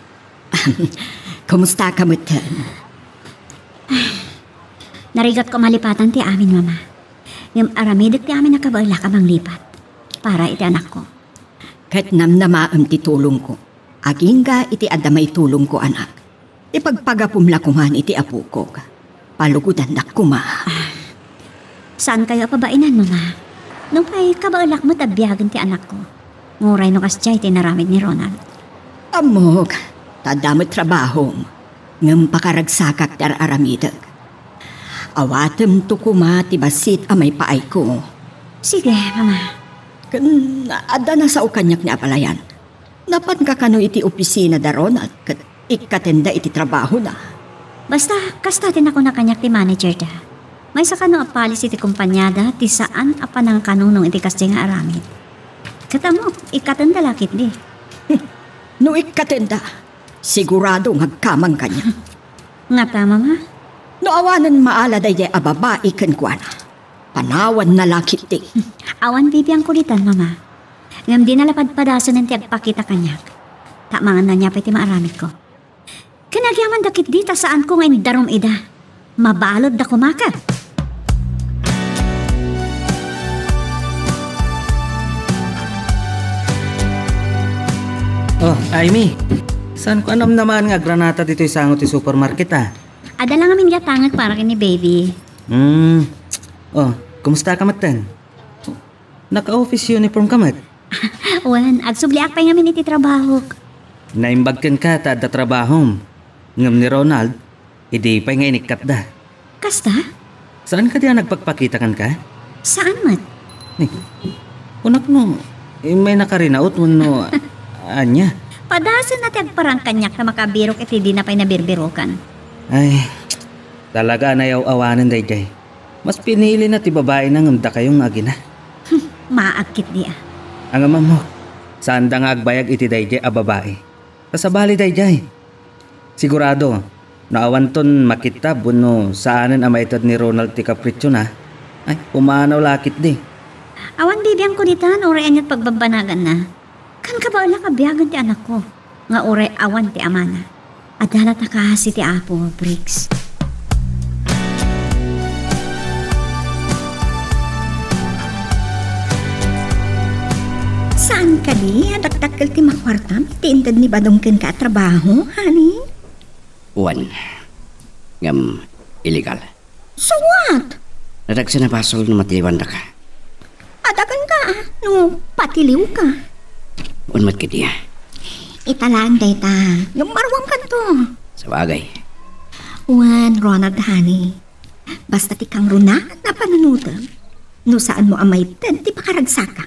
Kumusta ka mutan? Narigat ko malipatan ti amin, mama. Yung aramidag ti amin nakabala ka bang lipat. Para iti anak ko. Kahit namnamaam ti tulong ko. Aging ga iti adamay tulong ko anak. Ipagpagapumla kuman iti apo ko. Palugudan na kuma. Saan kayo pabainan, mama? Nung pa'y kabalak mo tabiyagan ti anak ko. Nguray no kasjay tinaramid ni Ronald. Amok, tadamot trabaho. Ngam pakaragsakak dar aramidag. Awatem to kuma ti basit amay paay ko. Sige, mama. Kan ada na sa ukanyak ni apalayan. Napan ka kano iti opisina da Ronald. Kat ikatenda iti trabaho na. Basta, kasta din ako na kanyak ti manager da. May sa kano apalis iti kumpanyada, ti saan apanang kanunong iti kasjay nga aramid. Katamo, ikatenda lakit di. No ikatenda, sigurado ngagkamang kanya. Nga ta, mama? No awanan maala day ababa ikan kuana. Panawan na lakit di. Awan bibiyang kulitan, mama. Ngam di nalapadpadasan ng tiagpakita kanyak. Tamangan na niya pa iti maaramid ko. Kanagyaman dakit di, ta saan ko ngayon darom ida. Mabalod da kumakat. Oh, Aimee. Saan ko anam naman nga granata dito isangot ti supermarket Ada lang amin gatangag para kini baby. Oh, kumusta ka matan? Naka-office uniform ka mat? Wan, agsubliak pa ngamin iti trabaho. Naimbagkan ka ta da trabahom. Ngam ni Ronald, hindi pa nga inikat da. Kasta? Saan ka diya nagpagpakita kan ka? Saan mat? Unak no, may nakarinaot mo no, anya. Padasan na tiagparang kanyak na makabirok iti di na pa'y nabirbirokan. Ay, talaga nayaw-awanan day. Mas pinili na ti babae na ngamda kayong agina. Maagkit di Ang amam mo, saan da nga agbayag iti day a babae? Kasabali day. Sigurado, naawan ton makita buno saanan amaitad ni Ronald ti kapritsyo na. Ay, pumanaw lakit di. Awan bibiyang kulitan, oray anyat pagbabanagan na. Kan ka ba ala kabiyagan ti anak ko? Nga oray awan ti amana. Adalat na kahasi ti apo, Briggs. Saan ka di? Adakdakkel ti makwartam? Tiintad ni badongken ka trabaho, honey? Uwan. Ngam, illegal. So what? Nadagsa na basol na matiliwan da ka. Adakan ka, no patiliw ka. Unmat ka diya. Italaan data. Yung marwang ka to. Sa bagay. Wan, Ronald, honey. Basta ti kang runa na pananutan. No saan mo amay ten ti pakaragsaka.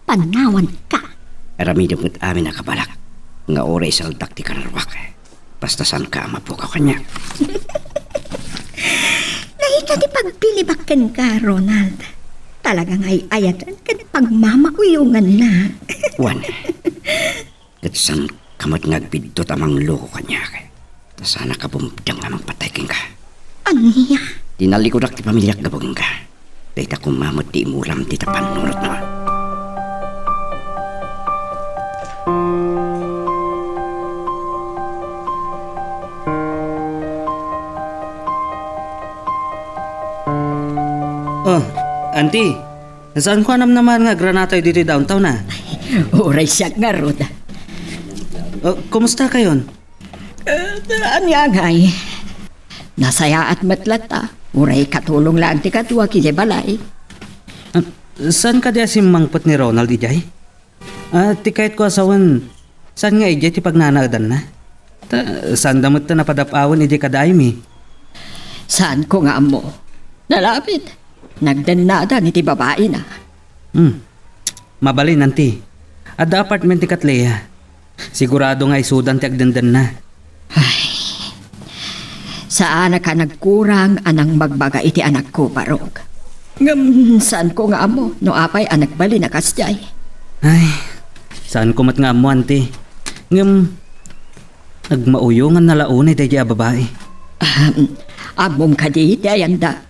Panawan ka. Aramidong mo't amin nakabalak. Nga oray saldak ti kararwak. Basta saan ka mapukaw kanya. Naika di pagpilibakan ka, Ronald. Talagang ay ayatan ka pagmamauyungan na. Wan. Katsan kamot ngagbidto tamang loko kanya. Sana ka bumdang amang patayking ka. Aniya? Tinalikudak ti pamilyak gabagin ka. Dahita kumamot ti imuram ti tapanunot na. Oh, auntie, nasaan ko naman nga granata dito downtown na? Oray siya nga, Rod. Oh, kumusta kayon? Anya ngay. Nasaya at matlata. Uray katulong lang ti katwa kiti balay. Saan ka diya si mangpot ni Ronald ijay? Ti kahit ko asawan, saan nga ijay ti pagnanagdan na? Saan damot ta napadapawan ijay kadaymi? Saan ko nga mo? Nalapit. Nagdanada ni ti babae na. Mabalin, auntie. Ada apartment ti Katleya. Sigurado nga isudan ti agdandan na. Saan ka nagkurang anang magbaga iti anak ko, Barog? Saan ko nga mo? No apay anak bali na kasjay. Ay, saan ko mat nga mo, auntie? Nagmauyungan na launay dahi babae. Amom ka di, dayanda.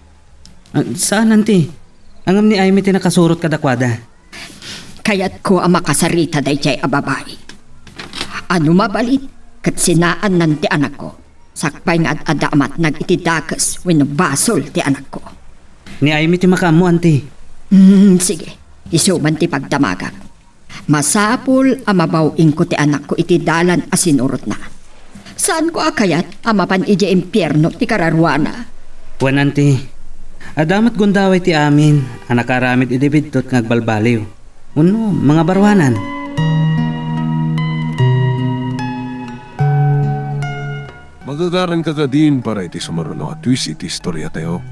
Saan, auntie? Angam ni Aimee tinakasurot kadakwada. Kaya't ko ang makasarita dahi babae. Ano mabalit? Kat sinaan nan ti anak ko. Sakpay nga at adamat nag-itidakas when basol ti anak ko. Ni Aimee ti makamo, auntie. Sige, isuman ti pagdamagak. Masapul amabawing ko ti anak ko iti dalan asinurot na. Saan ko akayat amapan iti impyerno ti kararwana? Wan, auntie. Adamat gundaway ti amin, anak aramid idibidtot ngagbalbaliw. Uno, mga barwanan. Magagaran ka ka din para iti sumaruno at twist iti istorya tayo.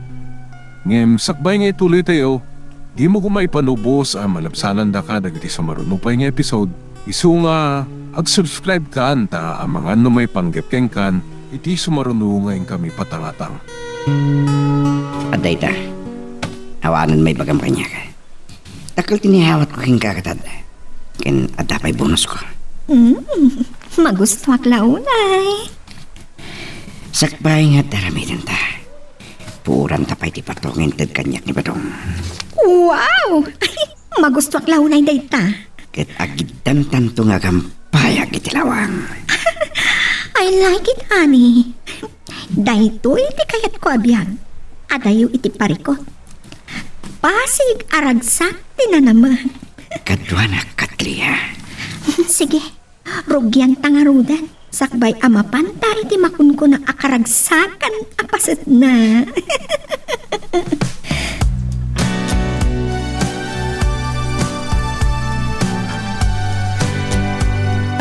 Ngem, sakbay nga ituloy tayo, di mo kumaipanubos ang malabsanan da ka dagiti sumaruno pa nga episode. Isu nga, ag-subscribe ka anta ang mga ano may panggepkeng kan, iti sumaruno ngayon kami patangatang. Aday ta. Hawanan may bagam kanya ka. Takal tinihawat ko king kakatad. Ken adapay bonus ko. Magustuak launay. Sakbay nga daramitan ta. Puram tapay ti patongin tad kanyak ni Badong. Wow! Magustuak launay dayta. Ket agidan tanto nga gampayag iti lawang. I like it, honey. Dahito iti kayat ko abyan. Adayo iti parikot. Pasig aragsak tinanaman. Kadwa na Katleya. Sige, rugyan tangarudan. Sakbay amapanta iti makunko na akaragsakan apaset na.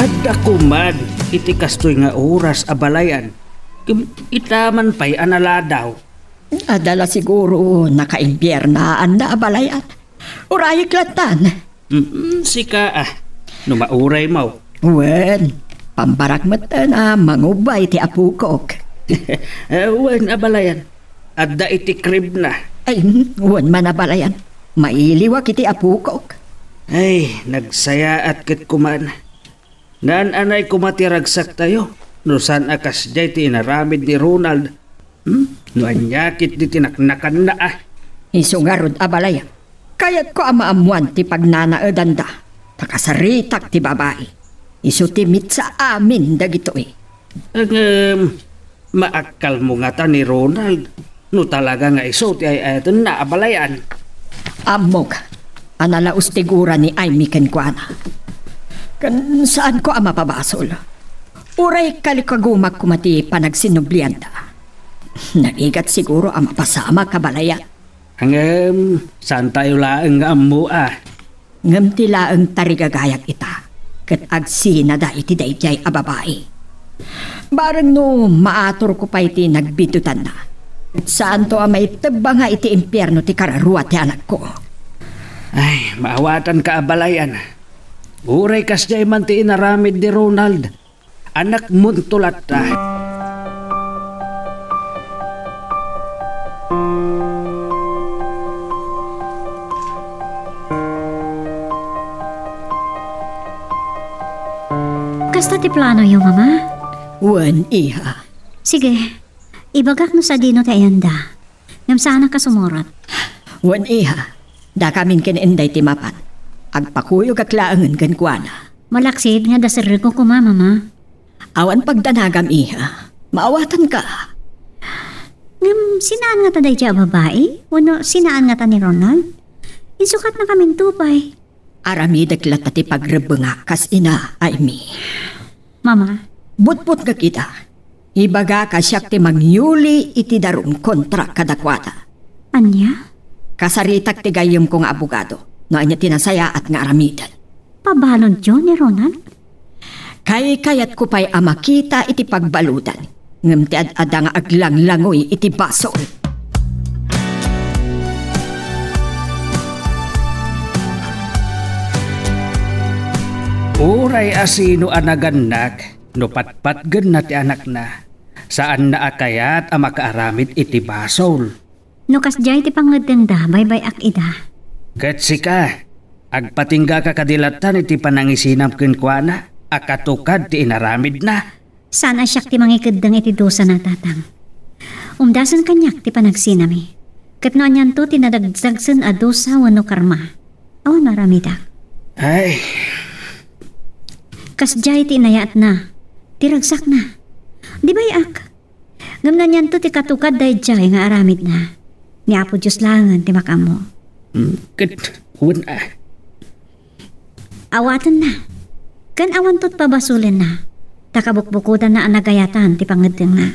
Adda kumad, iti kastoy nga oras abalayan. Itaman pa'y analadaw. Adala siguro nakaimbiyernaan na abalayan. Urayik latan. Sika numauray mo. Wen, pambarak mata na mangubay ti apukok. Wen abalayan, adda iti crib na. Ay, wen man abalayan. Mailiwak iti apukok. Ay, nagsaya at kit kuman. Naan anay kumatiragsak tayo. No san akas jay ti inaramid ni Ronald. No anyakit di tinaknakan na Isungarod abalayan. Kayat ko amaamuan ti pagnanaedan da. Takasaritak ti babae. Isutimit sa amin dagito maakal mo nga ta ni Ronald. No talaga nga iso ti ay ayatan na abalayan. Amog, analaos tigura ni Aimee kenkwana. Kan saan ko ang mapabasol? Uray kalikagumag kumati panagsinublianta. Nagigat siguro ang mapasama kabalayan. Saan tayo laang nga amu Ngam tila ang tarigagayak ita. Kat agsina da iti dayjay a babae. Barang no maator ko pa iti nagbitutan na. Saan to ang may tebang nga iti impyerno ti kararua ti anak ko. Ay, maawatan ka abalayan. Uray kas jay man ti inaramid ni Ronald. Anak mo tulat ta. Kasta ti plano yung mama? Wan, iha. Sige, ibagak no sa dino ti ayanda. Ngam sana ka sumurot. Wan, iha. Da kamin kinenday ti mapat. Agpakuyog aklaangan kan kuana. Malaksid nga dasar ko kuma, mama. Awan pagdanagam, iha. Maawatan ka. Ngam sinaan nga ta day siya babae? Wano sinaan nga ta ni Ronald? Insukat na kaming tupay. Aramidag lata ti pagrebanga kas ina, Aimee. Mama, Butput ka kita. Ibaga ka siyak ti mangyuli iti darum kontra kadakwata. anya? Kasaritak ti gayom kong abogado. No anya tinasaya at nga aramidan. Pabalon yun ni Ronald? Kayat ko pa'y amakita iti pagbaludan. Ngam ti ad-ada nga aglanglangoy iti basol. Uray asino anaganak, no patpatgan na ti anak na. Saan na akayat ang makaaramid iti basol. No kasjay ti pangadanda, bye-bye ak ida. Katsi ka, agpatingga ka kadilatan iti panangisinam kinkwana, akatukad ti inaramid na. Sana siyak ti mangikadang iti dosa na tatang. Umdasan kanyak ti panagsinami. Katno anyan to tinadagzagsan a dosa wano karma. Awan maramida. Ay, Kasjay ti inayat na. Tiragsak na. Di ba yak? Ngam na niyan to ti katukad dahi jay nga aramid na. Ni Apo Diyos langan ti makamo. wan ah. Awatan na. Kan awan to't pabasulin na. Takabukbukudan na anagayatan ti pangadeng na.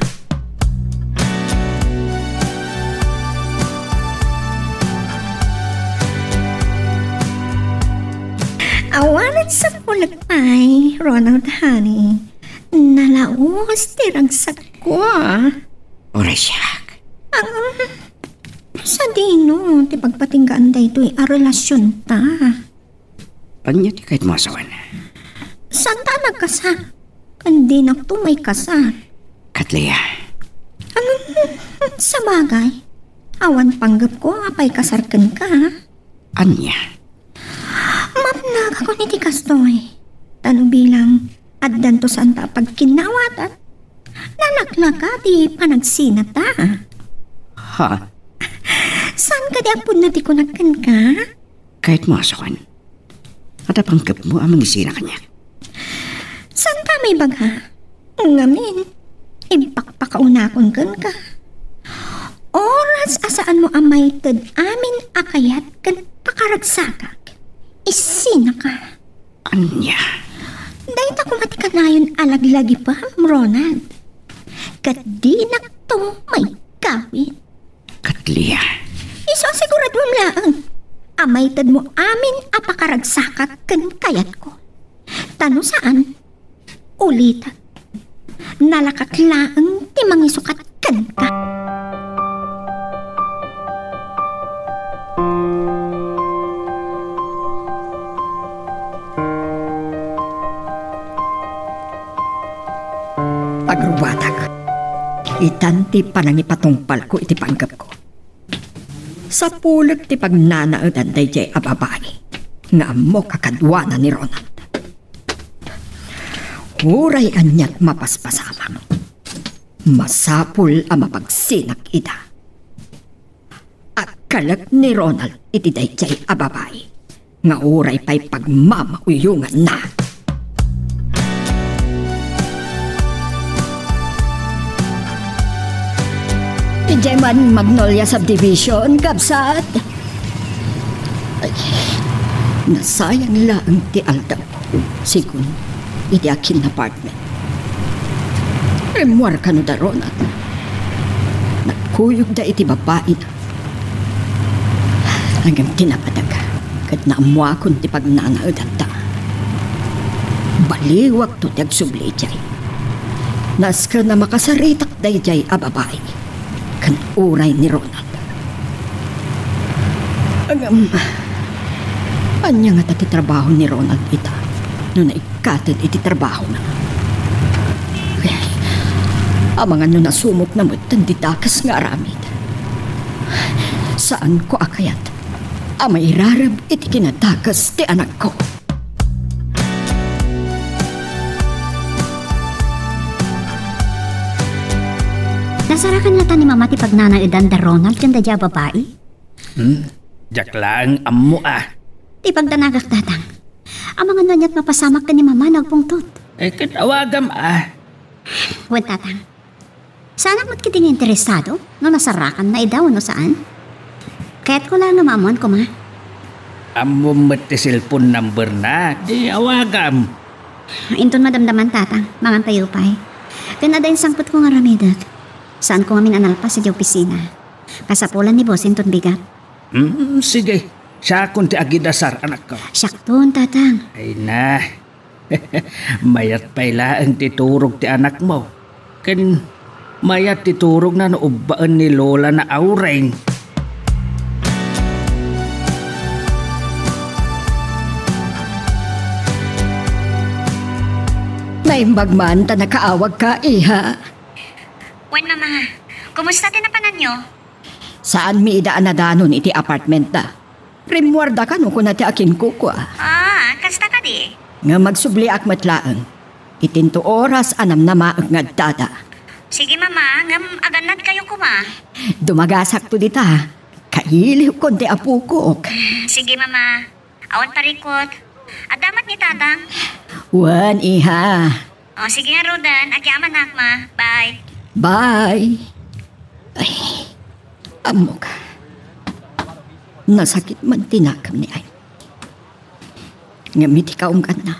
Awalan sa pulagpay, Ronald honey. Nalaos tiragsak ko Oray siyak. Sa dino, ti pagpatinggaan da ito'y a relasyon ta. Panya ti kahit masawan. Saan ta nagkasa? Kandi na to may kasa. Katleya. Sa bagay, awan panggap ko apay kasarkan ka. Anya. Mapnag ako ni ti kastoy. Tano bilang addan to santa pagkinawat at nanaklaka ti panagsinat ta. Ha? Saan ka di apod na ti kunagkan ka? Kahit masawan. At apangkap mo ang mangisina kanya. Saan ta may baga? Ngamin, impakpakaunakon kan ka. Oras asaan mo amay tad amin akayat kan pakaragsakak. Isina ka. Anya. Dahil ta kumatikan na yun alaglagi pa, Ronald. Kat di to may gawin. Katleya. Iso sigurado mo lang. Amay tad mo amin apakaragsakat kan kayat ko. Tano saan? Ulitan. Nalakaklaan ti mangisukat kan ka. Pagrubatak. Itan ti panangipatungpal ko iti panggap ko. Sa pulag ti pagnanaadan day jay ababay. Nga mo kakadwana ni Ronald. Huray anyat mapaspasamang. Masapul ang mapagsinak ida. At kalag ni Ronald iti day jay ababay. Nga huray pa'y pagmamauyungan na. Ijeman Magnolia Subdivision, kabsat. Ay, nasayang lang ti aldab. Sigun, iti akin apartment. Remuar ka no da, Ronald. Nagkuyog da iti babae na. Hanggang tinapadaga, kat naamuha kon ti pagnanaadan ta. Baliwag to ti agsubli jay. Naska na makasaritak day jay a babae. Kan uray ni Ronald. Anya nga tati trabaho ni Ronald ita. no na ikatid iti trabaho na. Amangan no nasumok na mo't tanditakas nga aramid. Saan ko akayat? Amay irarab iti kinatakas ti anak ko. Nasarakan nga ta ni mama ti pagnanaidan da Ronald kanda dya babae? Diyak lang amo Ti pagdanagak tatang. Ang mga nanyat mapasamak ka ni mama nagpungtot. Katawagam Wan tatang. Saan mo't kiting interesado? No nasarakan na idaw no saan? Kaya't ko lang namamuan ko ma. Amo met ti cellphone number na. Di awagam. Inton madamdaman tatang, mga tayo pa'y. Kanadayin sangpot ko nga ramidat. Saan ko nga minanalpas sa opisina. Kasapulan ni boss inton bigat. Sige. Siya kung ti agidasar anak ko. Syakton tatang. Ay na. Mayat pala ang titurog ti anak mo. Kan mayat titurog na naubaan ni Lola na aureng. Naimbag man ta nakaawag ka, iha. Wen mama, kumusta tinapanan nyo? Saan mi idaan na danon iti apartment da? Rimwarda ka no kung nati akin kukwa. Kasta ka di. Nga magsubli ak matlaang. Itinto oras anam na maag ngadtada. Sige mama, ngam aganad kayo kuma. Dumagasak to dita. Kailiw konti apukok. Sige mama, awan parikot. Adamat ni tatang. Wan, iha. O sige nga Rodan, agyaman nakma. Bye. Bye. Ay, amok. Nasakit man tinakam ni ay. Ngamit ikaw na.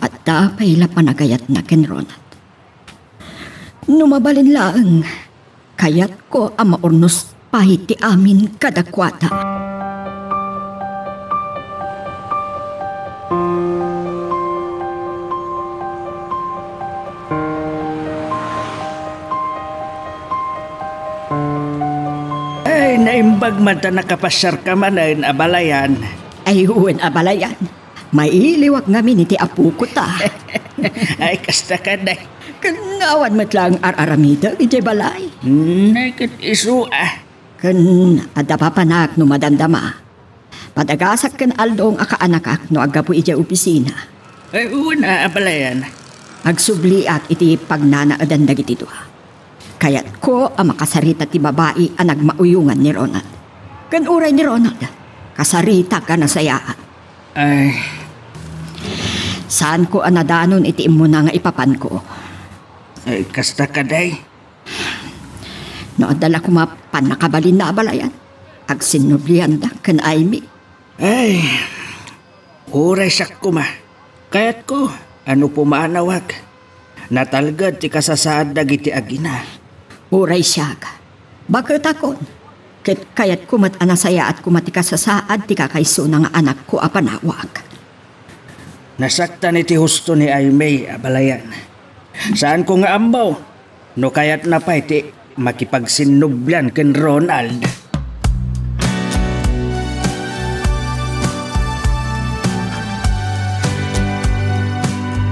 At tapay la panagayat na ken Ronald. Numabalin lang. Kayat ko ang maurnos pahiti amin kadakwata. Ay, naimbag man ta nakapasyar ka man ay abalayan. Ay huwen abalayan. Mailiwag ngamin iti apu ko ta. Ay, kasta ka na. Kanawan matlang araramida iti balay. Nakit isu Kan adapapanak no madandama. Padagasak kan aldong akaanakak no agapu iti opisina. Ay, una abalayan. Agsubliak iti pagnanaadan dagiti duha. Kayat ko ang makasarita ti babae ang nagmauyungan ni Ronald. Kan uray ni Ronald, kasarita ka na sayaan. Ay, Saan ko anadanon iti imo na nga ipapan ko. ay kasta ka day. No adala ko mapan nakabalin na abalayan. Agsinublian da kan Aimee. Ay, oray siyak kuma. Kayat ko, ano pumanawag. Natalgad ti kasasaad dagiti agina. Uray siya ka. Bakit akon? Kayat kumat anasaya at kumati kasasaad ti kakaiso nga anak ko apanawag. Nasaktan iti husto ni Aimee abalayan. Saan ko nga ambaw? No kayat na pa iti makipagsinublan ken Ronald.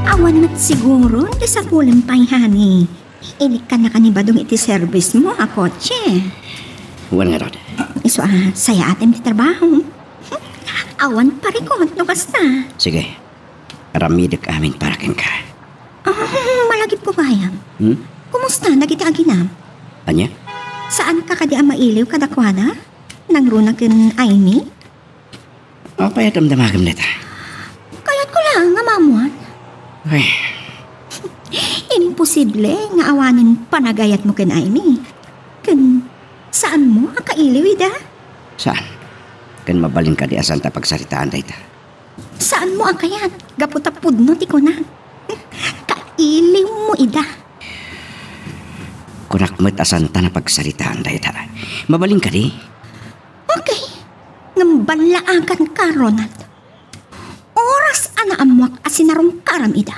Awan mat siguro, di sa kulang payhani. Ilik ka na kanibadong iti service mo, a kotse. Wan nga Rod. Iso saya atin di trabaho. Awan parikot, no basta. Sige. Ramidak amin para ken ka. Malagip ko bayang. Kumusta, nagiti aginam? Anya? Saan ka kadi ang mailiw kadakwana? Nangruna kin Aimee? O payat ang damagam neta. Kaya't ko lang nga mamuan. Ay, Imposible nga awanin panagayat mo kin Aimee. Kin, saan mo ang kailiw ida? saan? Kan mabalin ka di asan ta pagsaritaan dayta. Saan mo ang kayat? Gaputapud no ti ko na. Kailiw mo ida. Kunakmet asan ta na pagsaritaan dayta. Mabalin ka di? Okay. Ngambanlaagan ka, Ronald. Oras ana amuak asinarong karam ida.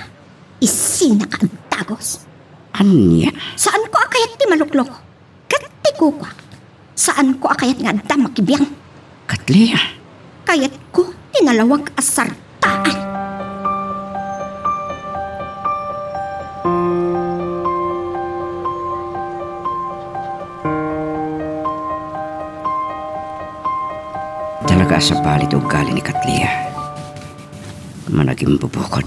Isina ka ang tagos. Anya? Saan ko akayat ti maluklok? Kati ko kwa. Saan ko akayat nga da makibiyang? Katlia. Kayat ko tinalawag asartaan. baga sa palit o gali ni Katlia. Managing bubukod.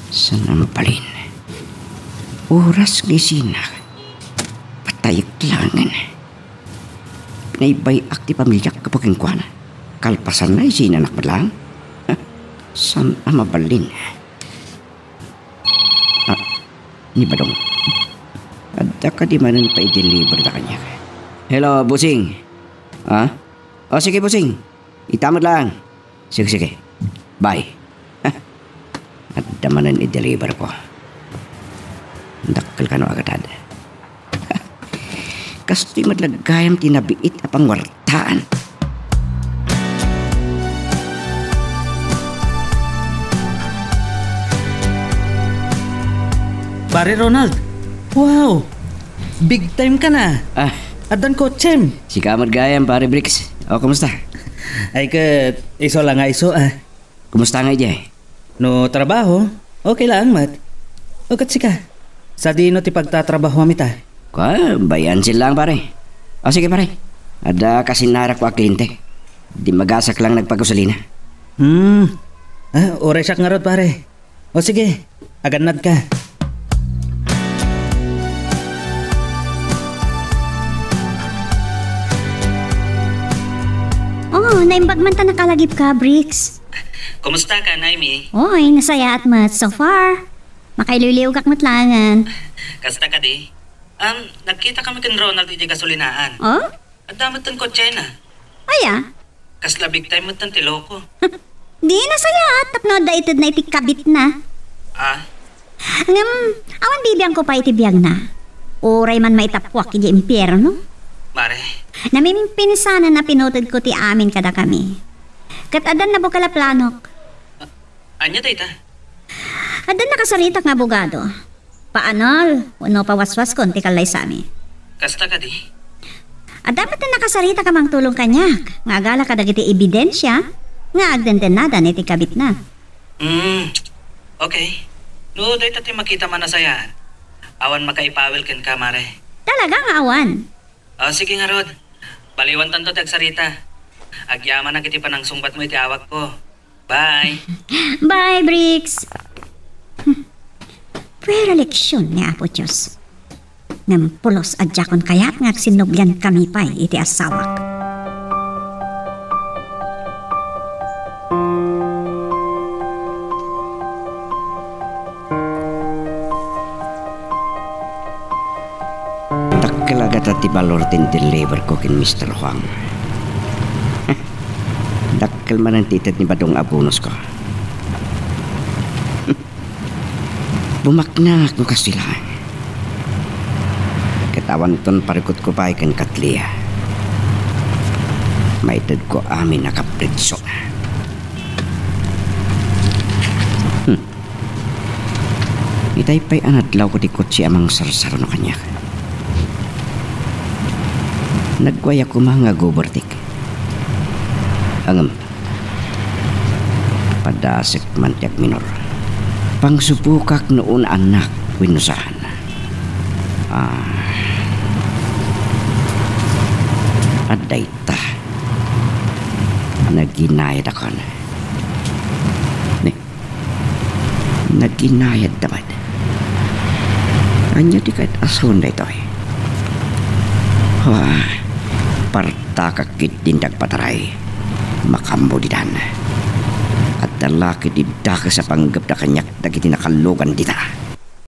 Sa nampalin. Oras gisina. Patayik langan. Pinaybay akti pamilyak kapaging kuwan. Kalpasan na isinanak pa lang. San mabalin. Ni Badong. Adda ka di manan pa i-deliver na kanya. Hello, Busing. Ha? O sige, Busing. Itamad lang. Sige. Bye. Adda manan i-deliver ko. Dakkel ka no agad. Kasto'y madlagayam tinabiit apang wartaan. Pare Ronald, wow! Big time ka na. Adan ko, Chem. Si Kamad Gayam, pare Bricks. O, kumusta? Ay kat, iso lang nga iso Kumusta nga ijay? No trabaho, okay lang mat. O kat sika, sa dino ti pagtatrabaho amita. Bayan sila lang pare. O sige pare, ada kasinara ko aklinte. Di magasak lang nagpagkusalina. Oray siya nga rod pare. O sige, aganad ka. Naimbag man ta nakalagip ka, Bricks. Kumusta ka, Naimi? Oy, nasaya at mat so far. Makaililiw kak matlangan. Kasta ka di? Nagkita kami kan Ronald iti kasulinaan. Oh? At damat tan kotse na. Aya? Kasla big time mo tan tiloko. Di nasaya at tapno da itid na iti kabit na. Awan bibiyang ko pa iti biyag na. Oray man maitapwak iti impyerno. Mare? Namimimpinsanan na pinutod ko ti amin kada kami. Kat adan na bukala planok. Anya dayta? Adan nakasalitak nga abogado. Paanol, uno pawaswas konti kalay sa amin. Kasta ka di? At dapat na nakasarita ka mang tulong kanyak. Nga agala ka dagiti ebidensya. Nga agdendenada niti kabit na. Okay. No, dayta ti makita man na saya. Awan makaipawil ken ka, mare. Talaga nga awan. Sige nga, Rod. Baliwan tanto tagsarita. Agyaman na kiti panang sungbat mo iti awak ko. Bye! Bye, Bricks! Pero leksyon ni Apo Diyos. Nampulos adjakon kaya't nga sinubyan kami pa'y iti asawak. Kalagat at ibalor tin deliver ko kin Mr. Huang. Dakkel man ang titit ni Badong abunos ko. Bumakna ako kasila. Katawan ton parikot ko pa ikan Katlia. Maitid ko amin nakapritso. Itay pa'y anadlaw ko di kutsi amang sarsaro na kanya. Nagwaya ko mga gubertik. Angam. Padasik mantiag minor. Pangsubukak noon anak winusahan. Aday ta. Naginayad ako na. Naginayad dapat. Anya di kahit asun na ito partakakit dindag pataray makambo di dan at dalaki di daka sa panggap na kanyak dagiti nakalugan dita.